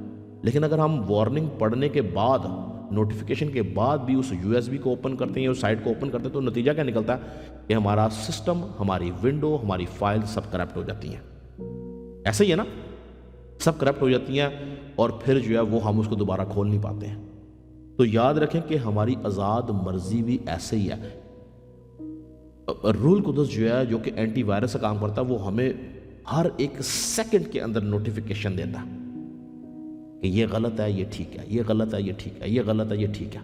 لیکن اگر ہم وارننگ پڑھنے کے بعد، نوٹیفیکیشن کے بعد بھی اس USB کو اوپن کرتے ہیں یا اس سائٹ کو اوپن کرتے ہیں تو نتیجہ کیا نکلتا ہے کہ ہمارا سسٹم، ہماری ونڈو، ہماری فائل سب کرپٹ ہو جاتی ہیں۔ ایسے ہی ہے نا؟ سب کرپٹ ہو جاتی ہیں اور پھر جو ہے وہ ہم اس کو دوبارہ کھول نہیں پاتے ہیں۔ تو یاد رکھیں کہ ہماری آزاد مرضی بھی ایسے ہی ہے۔ روح القدس جو ہے، جو کہ اینٹی وائرس کا کام کرتا ہے، وہ ہمیں ہر ایک سیکنڈ کے اندر نوٹیفیکیشن دیتا ہے کہ یہ غلط ہے، یہ ٹھیک ہے، یہ غلط ہے، یہ ٹھیک ہے، یہ غلط ہے، یہ ٹھیک ہے۔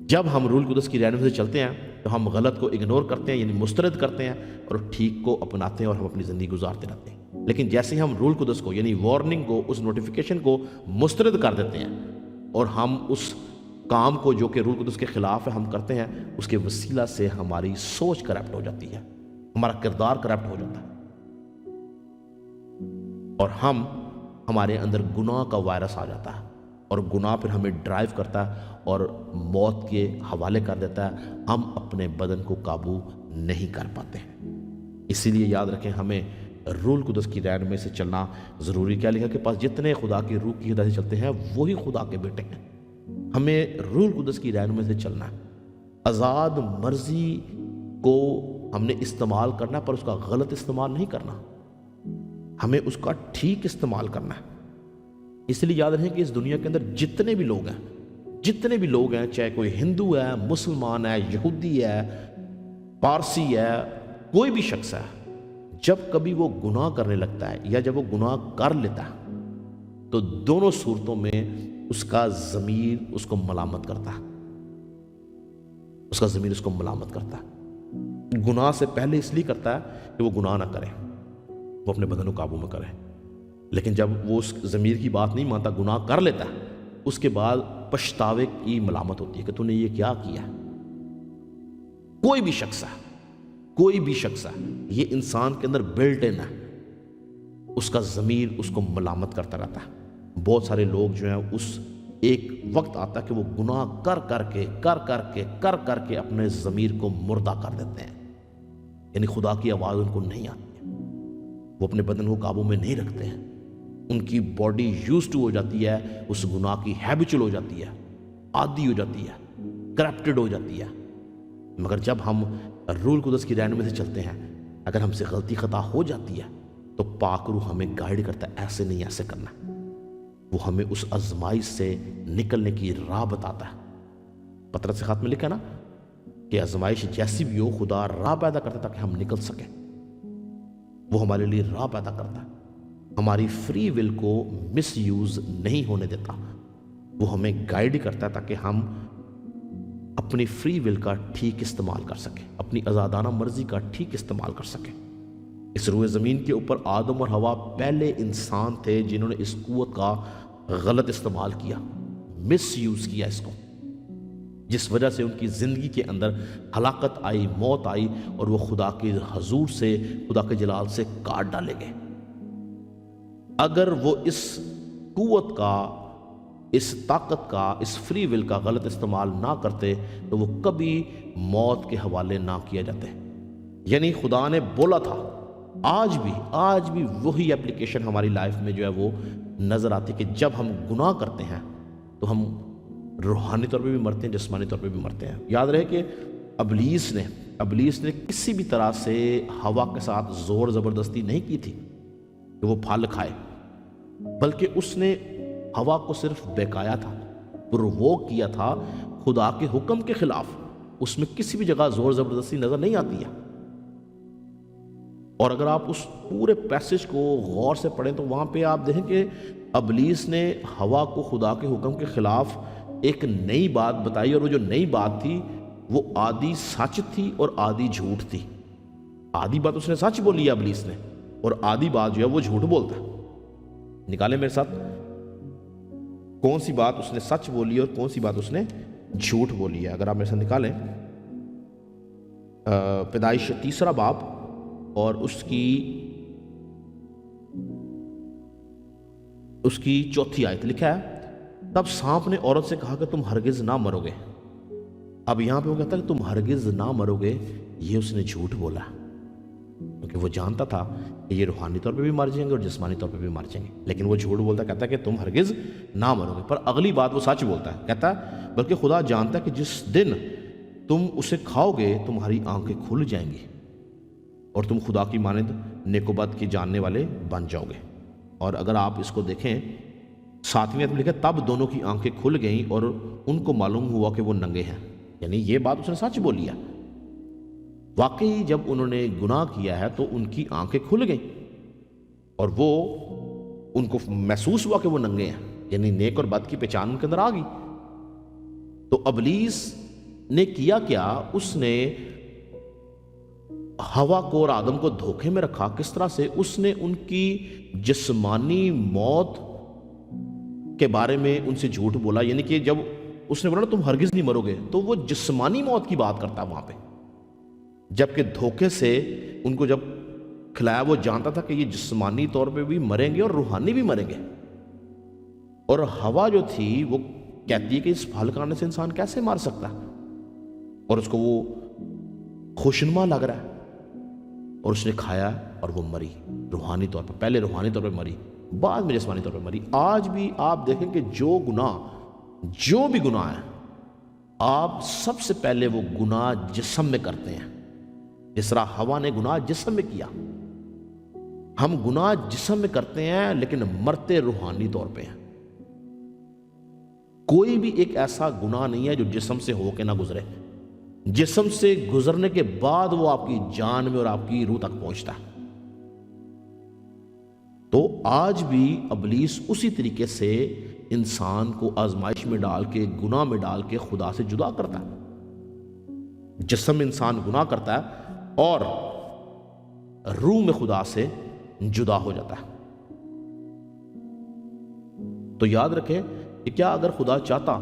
جب ہم روح القدس کی رہنمائی سے چلتے ہیں تو ہم غلط کو اگنور کرتے ہیں، یعنی مسترد کرتے ہیں، اور ٹھیک کو اپناتے ہیں اور ہم اپنی زندگی گزارتے رہتے ہیں۔ لیکن جیسے ہی ہم روح القدس کو، یعنی وارننگ کو، اس نوٹیفیکیشن کو مسترد کر دیتے ہیں اور ہم اس کام کو جو کہ روح القدس کے خلاف ہے ہم کرتے ہیں، اس کے وسیلہ سے ہماری سوچ کرپٹ ہو جاتی ہے، ہمارا کردار کرپٹ ہو جاتا ہے، اور ہمارے اندر گناہ کا وائرس آ جاتا ہے، اور گناہ پھر ہمیں ڈرائیو کرتا ہے اور موت کے حوالے کر دیتا ہے۔ ہم اپنے بدن کو قابو نہیں کر پاتے ہیں۔ اسی لیے یاد رکھیں، ہمیں روح القدس کی رہنمائی سے چلنا ضروری۔ کیا لکھا کہ پاس جتنے خدا کی روح کی ہدایت سے چلتے ہیں وہی خدا کے بیٹے ہیں۔ ہمیں روح القدس کی رہنمائی سے چلنا ہے، آزاد مرضی کو ہم نے استعمال کرنا ہے، پر اس کا غلط استعمال نہیں کرنا، ہمیں اس کا ٹھیک استعمال کرنا ہے۔ اس لیے یاد رکھیں کہ اس دنیا کے اندر جتنے بھی لوگ ہیں، چاہے کوئی ہندو ہے، مسلمان ہے، یہودی ہے، پارسی ہے، کوئی بھی شخص ہے، جب کبھی وہ گناہ کرنے لگتا ہے یا جب وہ گناہ کر لیتا ہے تو دونوں صورتوں میں اس کا ضمیر اس کو ملامت کرتا ہے، اس کا ضمیر اس کو ملامت کرتا ہے۔ گناہ سے پہلے اس لیے کرتا ہے کہ وہ گناہ نہ کرے، وہ اپنے بدن کو قابو میں کرے، لیکن جب وہ اس ضمیر کی بات نہیں مانتا، گناہ کر لیتا ہے، اس کے بعد پچھتاوے کی ملامت ہوتی ہے کہ تو نے یہ کیا کیا۔ کوئی بھی شخص ہے، یہ انسان کے اندر بلٹ ان ہے، اس کا ضمیر اس کو ملامت کرتا رہتا ہے۔ بہت سارے لوگ جو ہیں، اس ایک وقت آتا ہے کہ وہ گناہ کر کے اپنے ضمیر کو مردہ کر دیتے ہیں، یعنی خدا کی آواز ان کو نہیں آتی ہے، وہ اپنے بدن کو قابو میں نہیں رکھتے ہیں، ان کی باڈی یوزڈ ہو جاتی ہے، اس گناہ کی ہیبچل ہو جاتی ہے، عادی ہو جاتی ہے، کرپٹڈ ہو جاتی ہے۔ مگر جب ہم روح القدس کی رہنمائی سے چلتے ہیں، اگر ہم سے غلطی خطا ہو جاتی ہے تو پاک روح ہمیں گائیڈ کرتا ہے، ایسے نہیں، ایسے کرنا ہے۔ وہ ہمیں اس آزمائش سے نکلنے کی راہ بتاتا ہے۔ پطرس کے خط میں لکھا نا کہ آزمائش جیسی بھی ہو، خدا راہ پیدا کرتا ہے تاکہ ہم نکل سکیں۔ وہ ہمارے لیے راہ پیدا کرتا ہے، ہماری فری ول کو مس یوز نہیں ہونے دیتا، وہ ہمیں گائیڈ کرتا ہے تاکہ ہم اپنی فری ول کا ٹھیک استعمال کر سکیں، اپنی آزادانہ مرضی کا ٹھیک استعمال کر سکیں۔ اس روئے زمین کے اوپر آدم اور حوا پہلے انسان تھے جنہوں نے اس قوت کا غلط استعمال کیا، مس یوز کیا اس کو، جس وجہ سے ان کی زندگی کے اندر ہلاکت آئی، موت آئی، اور وہ خدا کے حضور سے، خدا کے جلال سے کاٹ ڈالے گئے۔ اگر وہ اس قوت کا، اس طاقت کا، اس فری ول کا غلط استعمال نہ کرتے تو وہ کبھی موت کے حوالے نہ کیا جاتے۔ یعنی خدا نے بولا تھا، آج بھی وہی اپلیکیشن ہماری لائف میں جو ہے وہ نظر آتی کہ جب ہم گناہ کرتے ہیں تو ہم روحانی طور پہ بھی مرتے ہیں، جسمانی طور پہ بھی مرتے ہیں۔ یاد رہے کہ ابلیس نے کسی بھی طرح سے ہوا کے ساتھ زور زبردستی نہیں کی تھی کہ وہ پھل کھائے، بلکہ اس نے ہوا کو صرف بہکایا تھا، پرووک کیا تھا خدا کے حکم کے خلاف۔ اس میں کسی بھی جگہ زور زبردستی نظر نہیں آتی ہے۔ اور اگر آپ اس پورے پیسج کو غور سے پڑھیں تو وہاں پہ آپ دیکھیں کہ ابلیس نے ہوا کو خدا کے حکم کے خلاف ایک نئی بات بتائی، اور وہ جو نئی بات تھی وہ آدھی سچ تھی اور آدھی جھوٹ تھی۔ آدھی بات اس نے سچ بولی ہے ابلیس نے، اور آدھی بات جو ہے وہ جھوٹ بولتا ہے۔ نکالیں میرے ساتھ کون سی بات اس نے سچ بولی اور کون سی بات اس نے جھوٹ بولی ہے۔ اگر آپ میرے ساتھ نکالیں پیدائش 3 باب اور اس کی 4 آیت، لکھا ہے تب سانپ نے عورت سے کہا کہ تم ہرگز نہ مرو گے۔ اب یہاں پہ وہ کہتا ہے کہ تم ہرگز نہ مرو گے، یہ اس نے جھوٹ بولا کیونکہ وہ جانتا تھا کہ یہ روحانی طور پہ بھی مر جائیں گے اور جسمانی طور پہ بھی مر جائیں گے، لیکن وہ جھوٹ بولتا ہے، کہتا ہے کہ تم ہرگز نہ مرو گے۔ پر اگلی بات وہ سچ بولتا ہے، کہتا ہے بلکہ خدا جانتا ہے کہ جس دن تم اسے کھاؤ گے تمہاری آنکھیں کھل جائیں گی اور تم خدا کی مانند نیک و بد کے جاننے والے بن جاؤ گے۔ اور اگر آپ اس کو دیکھیں 7ویں آیت میں لکھا تب دونوں کی آنکھیں کھل گئیں اور ان کو معلوم ہوا کہ وہ ننگے ہیں۔ یعنی یہ بات اس نے سچ بولی ہے۔ واقعی جب انہوں نے گناہ کیا ہے تو ان کی آنکھیں کھل گئیں اور وہ ان کو محسوس ہوا کہ وہ ننگے ہیں، یعنی نیک اور بد کی پہچان ان کے اندر آ گئی۔ تو ابلیس نے کیا کیا، اس نے ہوا کو اور آدم کو دھوکے میں رکھا۔ کس طرح سے؟ اس نے ان کی جسمانی موت کے بارے میں ان سے جھوٹ بولا، یعنی کہ جب اس نے بولا تم ہرگز نہیں مرو گے تو وہ جسمانی موت کی بات کرتا وہاں پہ، جبکہ دھوکے سے ان کو جب کھلایا وہ جانتا تھا کہ یہ جسمانی طور پہ بھی مریں گے اور روحانی بھی مریں گے۔ اور ہوا جو تھی وہ کہتی ہے کہ اس پھل کھانے سے انسان کیسے مر سکتا ہے، اور اس کو وہ خوشنما لگ رہا ہے، اور اس نے کھایا اور وہ مری روحانی طور پر، پہلے روحانی طور پہ مری، بعد میں جسمانی طور پہ مری۔ آج بھی آپ دیکھیں کہ جو بھی گناہ ہے، آپ سب سے پہلے وہ گناہ جسم میں کرتے ہیں، جس طرح ہوا نے گناہ جسم میں کیا۔ ہم گناہ جسم میں کرتے ہیں لیکن مرتے روحانی طور پہ ہیں۔ کوئی بھی ایک ایسا گناہ نہیں ہے جو جسم سے ہو کے نہ گزرے، جسم سے گزرنے کے بعد وہ آپ کی جان میں اور آپ کی روح تک پہنچتا ہے۔ تو آج بھی ابلیس اسی طریقے سے انسان کو آزمائش میں ڈال کے، گناہ میں ڈال کے خدا سے جدا کرتا ہے۔ جسم میں انسان گناہ کرتا ہے اور روح میں خدا سے جدا ہو جاتا ہے۔ تو یاد رکھیں کہ کیا اگر خدا چاہتا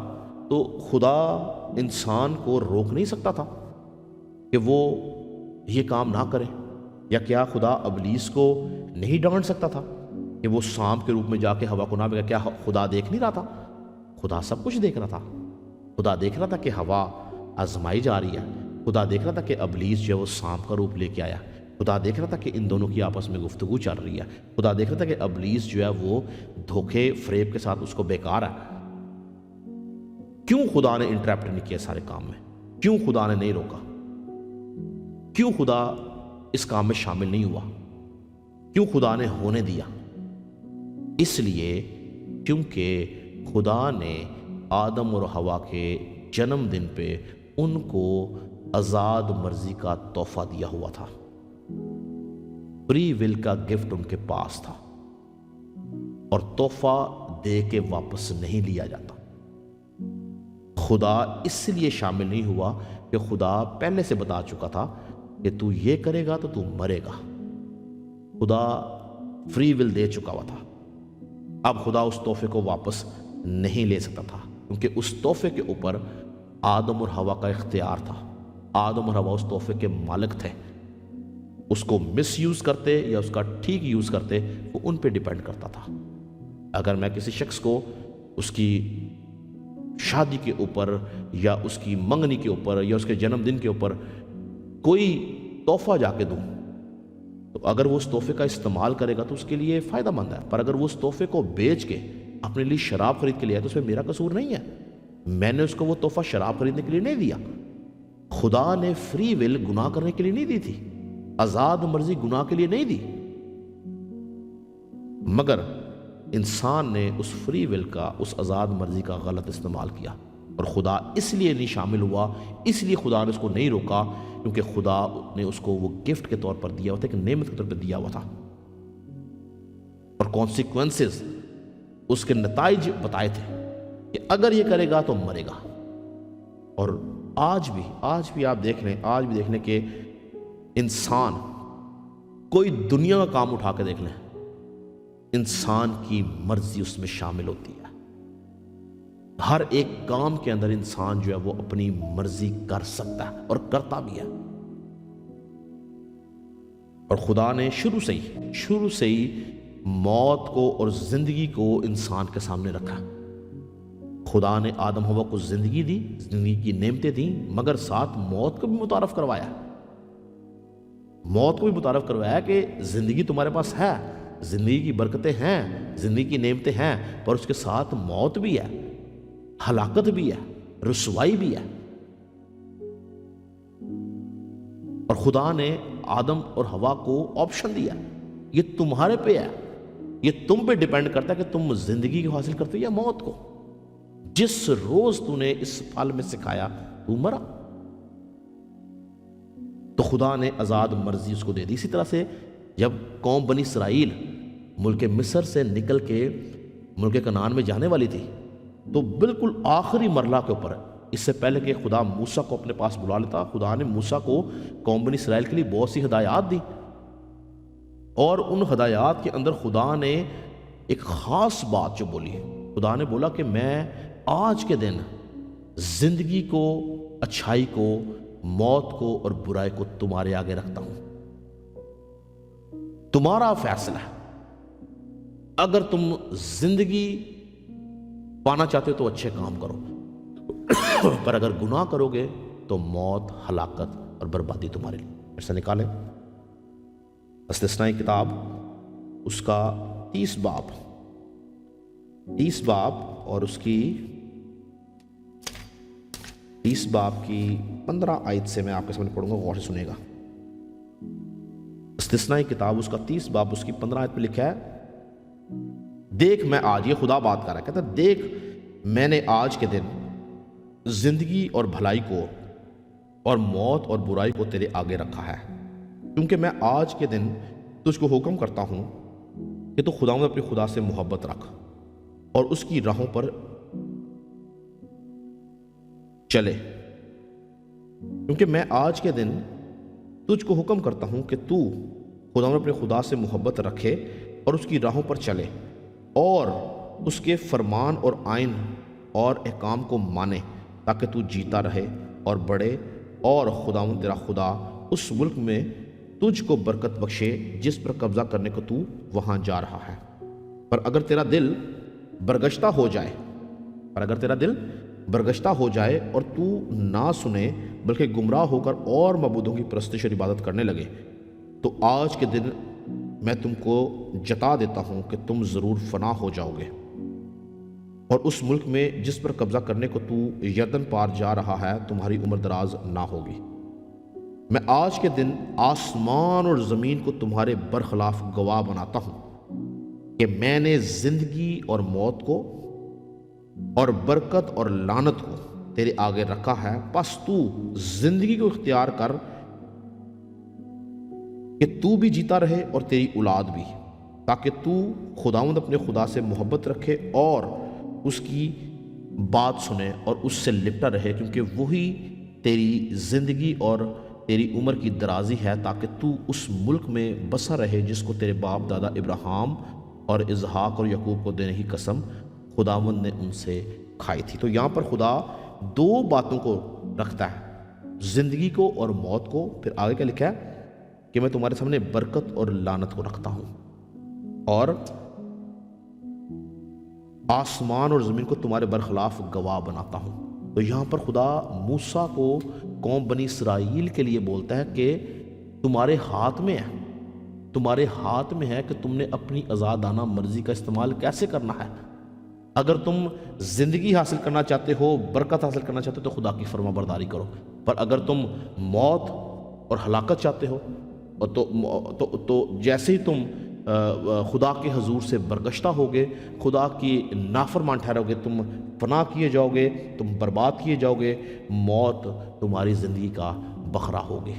تو خدا انسان کو روک نہیں سکتا تھا کہ وہ یہ کام نہ کرے؟ یا کیا خدا ابلیس کو نہیں ڈانٹ سکتا تھا کہ وہ سانپ کے روپ میں جا کے ہوا کو نہ بگا؟ کیا خدا دیکھ نہیں رہا تھا؟ خدا سب کچھ دیکھ رہا تھا۔ خدا دیکھ رہا تھا کہ ہوا آزمائی جا رہی ہے، خدا دیکھ رہا تھا کہ ابلیس جو ہے وہ سانپ کا روپ لے کے آیا، خدا دیکھ رہا تھا کہ ان دونوں کی آپس میں گفتگو چل رہی ہے، خدا دیکھ رہا تھا کہ ابلیس جو ہے وہ دھوکے فریب کے ساتھ اس کو بیکار ہے۔ کیوں خدا نے انٹرپٹ نہیں کیا سارے کام میں؟ کیوں خدا نے نہیں روکا؟ کیوں خدا اس کام میں شامل نہیں ہوا؟ کیوں خدا نے ہونے دیا؟ اس لیے کیونکہ خدا نے آدم اور حوا کے جنم دن پہ ان کو آزاد مرضی کا تحفہ دیا ہوا تھا۔ فری ول کا گفٹ ان کے پاس تھا اور تحفہ دے کے واپس نہیں لیا جاتا۔ خدا اس لیے شامل نہیں ہوا کہ خدا پہلے سے بتا چکا تھا کہ تو یہ کرے گا تو مرے گا۔ خدا فری ول دے چکا ہوا تھا۔ اب خدا اس تحفے کو واپس نہیں لے سکتا تھا، کیونکہ اس تحفے کے اوپر آدم اور حوا کا اختیار تھا۔ آدم اور حوا اس تحفے کے مالک تھے۔ اس کو مس یوز کرتے یا اس کا ٹھیک یوز کرتے وہ ان پہ ڈیپینڈ کرتا تھا۔ اگر میں کسی شخص کو اس کی شادی کے اوپر یا اس کی منگنی کے اوپر یا اس کے جنم دن کے اوپر کوئی تحفہ جا کے دوں تو اگر وہ اس تحفے کا استعمال کرے گا تو اس کے لیے فائدہ مند ہے، پر اگر وہ اس تحفے کو بیچ کے اپنے لیے شراب خرید کے لیا تو اس میں میرا قصور نہیں ہے۔ میں نے اس کو وہ تحفہ شراب خریدنے کے لیے نہیں دیا۔ خدا نے فری ول گناہ کرنے کے لیے نہیں دی تھی، آزاد مرضی گناہ کے لیے نہیں دی، مگر انسان نے اس فری ول کا، اس آزاد مرضی کا غلط استعمال کیا، اور خدا اس لیے نہیں شامل ہوا، اس لیے خدا نے اس کو نہیں روکا، کیونکہ خدا نے اس کو وہ گفٹ کے طور پر دیا ہوا تھا، ایک نعمت کے طور پر دیا ہوا تھا، اور کانسیکوینسز، اس کے نتائج بتائے تھے کہ اگر یہ کرے گا تو مرے گا۔ اور آج بھی آپ دیکھ لیں کہ انسان کوئی دنیا کا کام اٹھا کے دیکھ لیں، انسان کی مرضی اس میں شامل ہوتی ہے۔ ہر ایک کام کے اندر انسان جو ہے وہ اپنی مرضی کر سکتا ہے اور کرتا بھی ہے، اور خدا نے شروع سے ہی موت کو اور زندگی کو انسان کے سامنے رکھا۔ خدا نے آدم حوا کو زندگی دی، زندگی کی نعمتیں دیں، مگر ساتھ موت کو بھی متعارف کروایا کہ زندگی تمہارے پاس ہے، زندگی کی برکتیں ہیں، زندگی کی نعمتیں ہیں، پر اس کے ساتھ موت بھی ہے، ہلاکت بھی ہے، رسوائی بھی ہے۔ اور خدا نے آدم اور حوا کو آپشن دیا، یہ تمہارے پہ ہے، یہ تم پہ ڈیپینڈ کرتا ہے کہ تم زندگی کو حاصل کرتے ہو یا موت کو۔ جس روز تو نے اس پھل میں سے کھایا تو مرا۔ تو خدا نے آزاد مرضی اس کو دے دی۔ اسی طرح سے جب قوم بنی اسرائیل ملک مصر سے نکل کے ملک کنعان میں جانے والی تھی تو بالکل آخری مرحلہ کے اوپر، اس سے پہلے کہ خدا موسیٰ کو اپنے پاس بلا لیتا، خدا نے موسیٰ کو قوم بنی اسرائیل کے لیے بہت سی ہدایات دی، اور ان ہدایات کے اندر خدا نے ایک خاص بات جو بولی، خدا نے بولا کہ میں آج کے دن زندگی کو، اچھائی کو، موت کو اور برائی کو تمہارے آگے رکھتا ہوں، تمہارا فیصلہ ہے۔ اگر تم زندگی پانا چاہتے ہو تو اچھے کام کرو، پر اگر گناہ کرو گے تو موت، ہلاکت اور بربادی تمہارے لیے۔ ایسا نکالیں استثنائی کتاب اس کا 30 باب اور اس کی 30 باب کی 15 آیت سے میں آپ کے سامنے پڑھوں گا، غور سے سنیں گا۔ استثنائی کتاب اس کا 30 باب اس کی 15 آیت پہ لکھا ہے، دیکھ میں آج، یہ خدا بات کر رہا ہے، کہتا ہے دیکھ میں نے آج کے دن زندگی اور بھلائی کو اور موت اور برائی کو تیرے آگے رکھا ہے، کیونکہ میں آج کے دن تجھ کو حکم کرتا ہوں کہ تو خداوند اپنے خدا سے محبت رکھ اور اس کی راہوں پر چلے، کیونکہ میں آج کے دن تجھ کو حکم کرتا ہوں کہ تو خداوند اپنے خدا سے محبت رکھے اور اس کی راہوں پر چلے اور اس کے فرمان اور آئین اور احکام کو مانے، تاکہ تو جیتا رہے اور بڑھے، اور خداوند تیرا خدا اس ملک میں تجھ کو برکت بخشے جس پر قبضہ کرنے کو تو وہاں جا رہا ہے۔ پر اگر تیرا دل برگشتہ ہو جائے اور تو نہ سنے بلکہ گمراہ ہو کر اور معبودوں کی پرستش اور عبادت کرنے لگے، تو آج کے دن میں تم کو جتا دیتا ہوں کہ تم ضرور فنا ہو جاؤ گے، اور اس ملک میں جس پر قبضہ کرنے کو تو یردن پار جا رہا ہے تمہاری عمر دراز نہ ہوگی۔ میں آج کے دن آسمان اور زمین کو تمہارے برخلاف گواہ بناتا ہوں کہ میں نے زندگی اور موت کو اور برکت اور لعنت کو تیرے آگے رکھا ہے، پس تو زندگی کو اختیار کر کہ تو بھی جیتا رہے اور تیری اولاد بھی، تاکہ تو خداوند اپنے خدا سے محبت رکھے اور اس کی بات سنے اور اس سے لپٹا رہے، کیونکہ وہی تیری زندگی اور تیری عمر کی درازی ہے، تاکہ تو اس ملک میں بسا رہے جس کو تیرے باپ دادا ابراہیم اور اسحاق اور یعقوب کو دینے کی قسم خداوند نے ان سے کھائی تھی۔ تو یہاں پر خدا دو باتوں کو رکھتا ہے، زندگی کو اور موت کو۔ پھر آگے کیا لکھا ہے کہ میں تمہارے سامنے برکت اور لعنت کو رکھتا ہوں اور آسمان اور زمین کو تمہارے برخلاف گواہ بناتا ہوں۔ تو یہاں پر خدا موسیٰ کو قوم بنی اسرائیل کے لیے بولتا ہے کہ تمہارے ہاتھ میں ہے، تمہارے ہاتھ میں ہے کہ تم نے اپنی آزادانہ مرضی کا استعمال کیسے کرنا ہے۔ اگر تم زندگی حاصل کرنا چاہتے ہو، برکت حاصل کرنا چاہتے ہو تو خدا کی فرما برداری کرو، پر اگر تم موت اور ہلاکت چاہتے ہو تو جیسے ہی تم خدا کے حضور سے برگشتہ ہوگے، خدا کی نافرمان ٹھہرو گے، تم فنا کیے جاؤ گے، تم برباد کیے جاؤ گے، موت تمہاری زندگی کا بکھرا ہوگی۔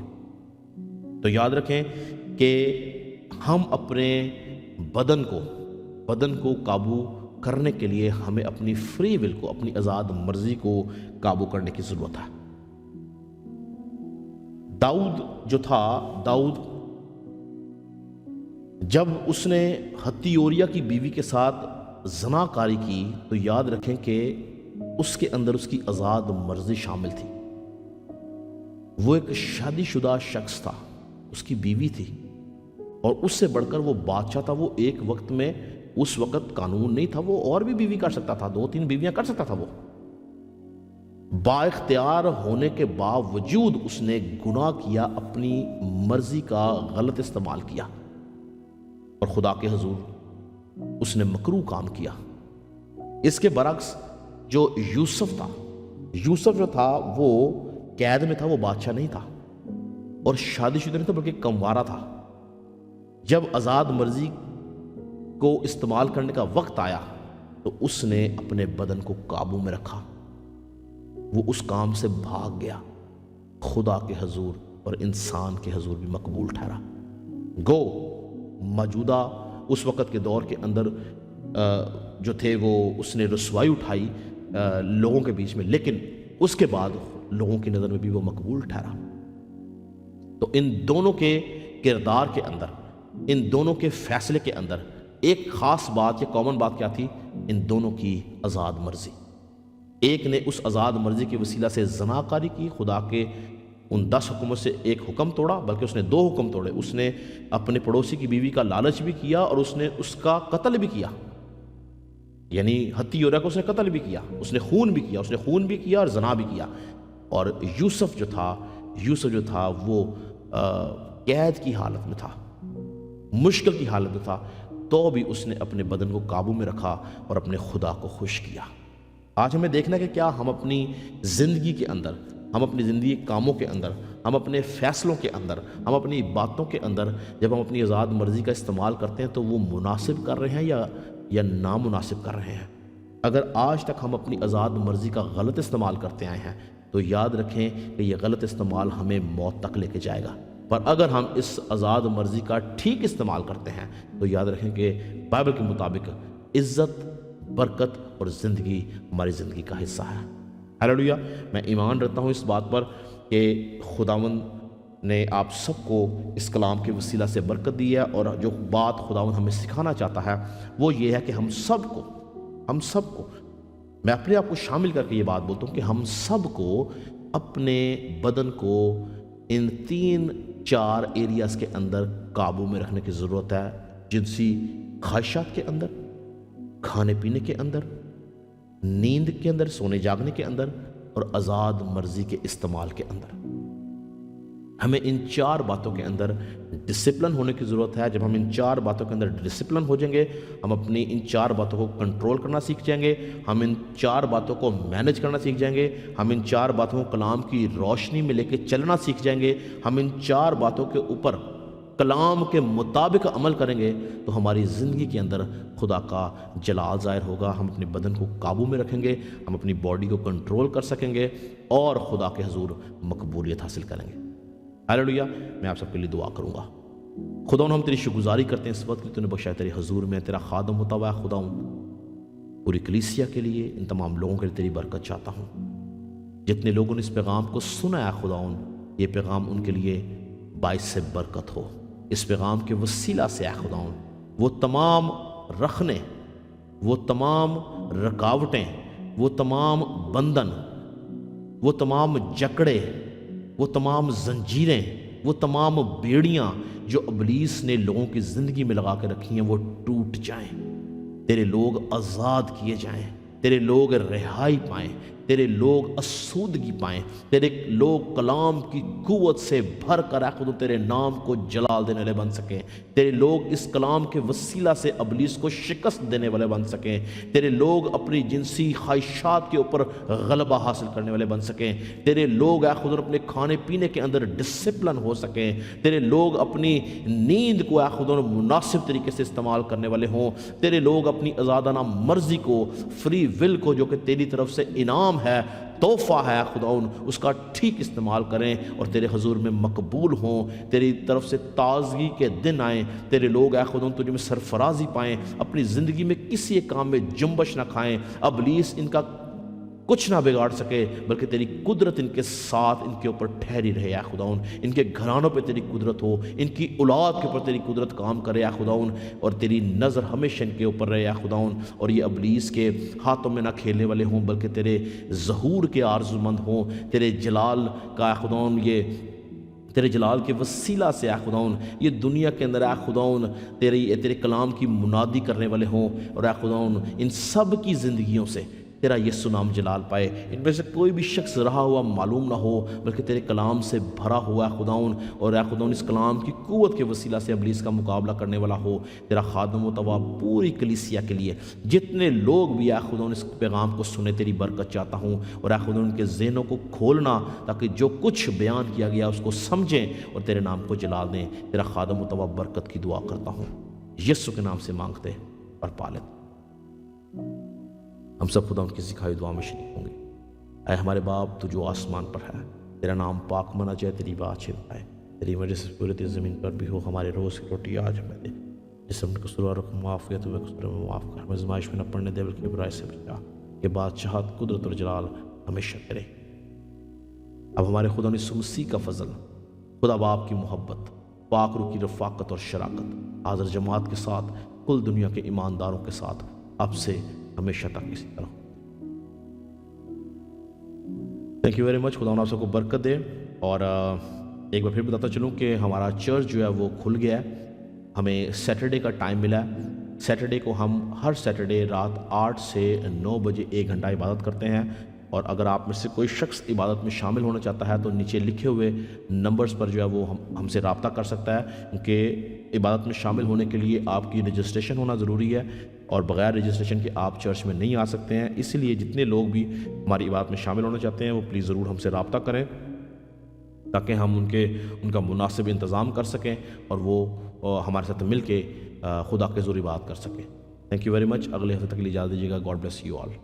تو یاد رکھیں کہ ہم اپنے بدن کو قابو کرنے کے لیے ہمیں اپنی فری ول کو، اپنی آزاد مرضی کو قابو کرنے کی ضرورت ہے۔ داؤد جب اس نے ہتیوریا کی بیوی کے ساتھ زنا کاری کی تو یاد رکھیں کہ اس کے اندر اس کی آزاد مرضی شامل تھی۔ وہ ایک شادی شدہ شخص تھا، اس کی بیوی تھی، اور اس سے بڑھ کر وہ بادشاہ تھا۔ وہ ایک وقت میں، اس وقت قانون نہیں تھا، وہ اور بھی بیوی کر سکتا تھا، 2-3 بیویاں کر سکتا تھا۔ وہ با اختیار ہونے کے باوجود اس نے گناہ کیا، اپنی مرضی کا غلط استعمال کیا، اور خدا کے حضور اس نے مکروہ کام کیا۔ اس کے برعکس جو یوسف جو تھا وہ قید میں تھا، وہ بادشاہ نہیں تھا اور شادی شدہ نہیں تھا بلکہ کنوارا تھا۔ جب آزاد مرضی کو استعمال کرنے کا وقت آیا تو اس نے اپنے بدن کو قابو میں رکھا، وہ اس کام سے بھاگ گیا، خدا کے حضور اور انسان کے حضور بھی مقبول ٹھہرا۔ گو موجودہ اس وقت کے دور کے اندر جو تھے وہ اس نے رسوائی اٹھائی لوگوں کے بیچ میں، لیکن اس کے بعد لوگوں کی نظر میں بھی وہ مقبول ٹھہرا۔ تو ان دونوں کے کردار کے اندر، ان دونوں کے فیصلے کے اندر ایک خاص بات یا کامن بات کیا تھی؟ ان دونوں کی آزاد مرضی۔ ایک نے اس آزاد مرضی کے وسیلہ سے زنا کاری کی، خدا کے ان 10 حکموں سے ایک حکم توڑا، بلکہ اس نے 2 حکم توڑے۔ اس نے اپنے پڑوسی کی بیوی کا لالچ بھی کیا اور اس نے اس کا قتل بھی کیا، یعنی ہتیوریا کو اس نے قتل بھی کیا، اس نے خون بھی کیا اور زنا بھی کیا۔ اور یوسف جو تھا وہ قید کی حالت میں تھا، مشکل کی حالت میں تھا، تو بھی اس نے اپنے بدن کو قابو میں رکھا اور اپنے خدا کو خوش کیا۔ آج ہمیں دیکھنا ہے کہ کیا ہم اپنی زندگی کے اندر، ہم اپنی زندگی کاموں کے اندر، ہم اپنے فیصلوں کے اندر، ہم اپنی باتوں کے اندر جب ہم اپنی آزاد مرضی کا استعمال کرتے ہیں تو وہ مناسب کر رہے ہیں یا نامناسب کر رہے ہیں۔ اگر آج تک ہم اپنی آزاد مرضی کا غلط استعمال کرتے آئے ہیں تو یاد رکھیں کہ یہ غلط استعمال ہمیں موت تک لے کے جائے گا، پر اگر ہم اس آزاد مرضی کا ٹھیک استعمال کرتے ہیں تو یاد رکھیں کہ بائبل کے مطابق عزت، برکت اور زندگی ہماری زندگی کا حصہ ہے۔ ہلیلویا! میں ایمان رکھتا ہوں اس بات پر کہ خداوند نے آپ سب کو اس کلام کے وسیلہ سے برکت دی ہے، اور جو بات خداوند ہمیں سکھانا چاہتا ہے وہ یہ ہے کہ ہم سب کو میں اپنے آپ کو شامل کر کے یہ بات بولتا ہوں کہ ہم سب کو اپنے بدن کو ان 3-4 ایریاز کے اندر قابو میں رکھنے کی ضرورت ہے: جنسی خواہشات کے اندر، کھانے پینے کے اندر، نیند کے اندر، سونے جاگنے کے اندر، اور آزاد مرضی کے استعمال کے اندر۔ ہمیں ان 4 باتوں کے اندر ڈسپلن ہونے کی ضرورت ہے۔ جب ہم ان 4 باتوں کے اندر ڈسپلن ہو جائیں گے، ہم اپنی ان 4 باتوں کو کنٹرول کرنا سیکھ جائیں گے، ہم ان 4 باتوں کو مینج کرنا سیکھ جائیں گے، ہم ان 4 باتوں کو کلام کی روشنی میں لے کے چلنا سیکھ جائیں گے، ہم ان 4 باتوں کے اوپر کلام کے مطابق عمل کریں گے تو ہماری زندگی کے اندر خدا کا جلال ظاہر ہوگا۔ ہم اپنے بدن کو قابو میں رکھیں گے، ہم اپنی باڈی کو کنٹرول کر سکیں گے اور خدا کے حضور مقبولیت حاصل کریں گے۔ ہلیلویا! میں آپ سب کے لیے دعا کروں گا۔ خداوند ہم تیری شکرگزاری کرتے ہیں اس وقت کہ تو نے بخشا تیرے حضور میں تیرا خادم ہوتا ہوا ہے خداوند، پوری کلیسیا کے لیے، ان تمام لوگوں کے لیے تیری برکت چاہتا ہوں۔ جتنے لوگوں نے اس پیغام کو سنا ہے خداوند، یہ پیغام ان کے لیے باعث سے برکت ہو۔ اس پیغام کے وسیلہ سے اے خداوند وہ تمام رخنے، وہ تمام رکاوٹیں، وہ تمام بندھن، وہ تمام جکڑے، وہ تمام زنجیریں، وہ تمام بیڑیاں جو ابلیس نے لوگوں کی زندگی میں لگا کے رکھی ہیں وہ ٹوٹ جائیں، تیرے لوگ آزاد کیے جائیں، تیرے لوگ رہائی پائیں، تیرے لوگ اسودگی پائیں، تیرے لوگ کلام کی قوت سے بھر کر اے خدا تیرے نام کو جلال دینے والے بن سکیں، تیرے لوگ اس کلام کے وسیلہ سے ابلیس کو شکست دینے والے بن سکیں، تیرے لوگ اپنی جنسی خواہشات کے اوپر غلبہ حاصل کرنے والے بن سکیں، تیرے لوگ اے خدا اپنے کھانے پینے کے اندر ڈسپلن ہو سکیں، تیرے لوگ اپنی نیند کو اے خدا مناسب طریقے سے استعمال کرنے والے ہوں، تیرے لوگ اپنی آزادانہ مرضی کو، فری ول کو جو کہ تیری طرف سے انعام ہے، تحفہ ہے خداون، اس کا ٹھیک استعمال کریں اور تیرے حضور میں مقبول ہوں، تیری طرف سے تازگی کے دن آئیں، تیرے لوگ اے خداون تجھ میں سرفرازی پائیں، اپنی زندگی میں کسی ایک کام میں جنبش نہ کھائیں، ابلیس ان کا کچھ نہ بگاڑ سکے، بلکہ تیری قدرت ان کے ساتھ ان کے اوپر ٹھہری رہے اے خداون، ان کے گھرانوں پہ تیری قدرت ہو، ان کی اولاد کے اوپر تیری قدرت کام کرے اے خداون، اور تیری نظر ہمیشہ ان کے اوپر رہے اے خداون، اور یہ ابلیس کے ہاتھوں میں نہ کھیلنے والے ہوں بلکہ تیرے ظہور کے آرزومند ہوں، تیرے جلال کا اے خداون، یہ تیرے جلال کے وسیلہ سے اے خداون یہ دنیا کے اندر اے خداون تیرے کلام کی منادی کرنے والے ہوں، اور اے خداون ان سب کی زندگیوں سے تیرا یسوع نام جلال پائے، ان میں سے کوئی بھی شخص رہا ہوا معلوم نہ ہو بلکہ تیرے کلام سے بھرا ہوا ہے خداون، اور اے خداون اس کلام کی قوت کے وسیلہ سے ابلیس کا مقابلہ کرنے والا ہو، تیرا خادم و توا پوری کلیسیا کے لیے جتنے لوگ بھی اے خداون اس پیغام کو سنے تیری برکت چاہتا ہوں، اور اے خداون ان کے ذہنوں کو کھولنا تاکہ جو کچھ بیان کیا گیا اس کو سمجھیں اور تیرے نام کو جلال دیں، تیرا خادم و توا برکت کی دعا کرتا ہوں یسوع کے نام سے مانگتے اور پالت، ہم سب خدا ان کی سکھائی دعا میں شریک ہوں گے۔ اے ہمارے باپ تو جو آسمان پر ہے، تیرا نام پاک منا جائے، تیری بات چھپ آئے، تیری وجہ سے پوری زمین پر بھی ہو، ہمارے روز کی روٹی آج ہمیں دے، جس ہم نے قصور کو معاف کیا تو وہ قصور میں معاف کر، ہمیں آزمائش میں نہ پڑنے دے بلکہ برائی سے بچا، کہ بادشاہت قدرت اور جلال ہمیشہ کرے۔ اب ہمارے خدا یسوع مسیح کا فضل، خدا باپ کی محبت، پاک روح کی رفاقت اور شراکت حاضر جماعت کے ساتھ کل دنیا کے ایمانداروں کے ساتھ اب سے ہمیشہ تک اسی طرح۔ تھینک یو ویری مچ، خدا آپ سب کو برکت دے، اور ایک بار پھر بتاتا چلوں کہ ہمارا چرچ جو ہے وہ کھل گیا ہے، ہمیں سیٹرڈے کا ٹائم ملا ہے، سیٹرڈے کو ہم ہر سیٹرڈے رات 8 سے 9 بجے 1 گھنٹہ عبادت کرتے ہیں، اور اگر آپ میں سے کوئی شخص عبادت میں شامل ہونا چاہتا ہے تو نیچے لکھے ہوئے نمبرز پر جو ہے وہ ہم سے رابطہ کر سکتا ہے، کیونکہ عبادت میں شامل ہونے کے لیے آپ کی رجسٹریشن ہونا ضروری ہے، اور بغیر رجسٹریشن کے آپ چرچ میں نہیں آ سکتے ہیں، اس لیے جتنے لوگ بھی ہماری عبادت میں شامل ہونا چاہتے ہیں وہ پلیز ضرور ہم سے رابطہ کریں تاکہ ہم ان کا مناسب انتظام کر سکیں اور وہ ہمارے ساتھ مل کے خدا کے حضور عبادت کر سکیں۔ تھینک یو ویری مچ، اگلے ہفتے تک کے لیے اجازت دیجیے گا، گاڈ بلیس یو آل۔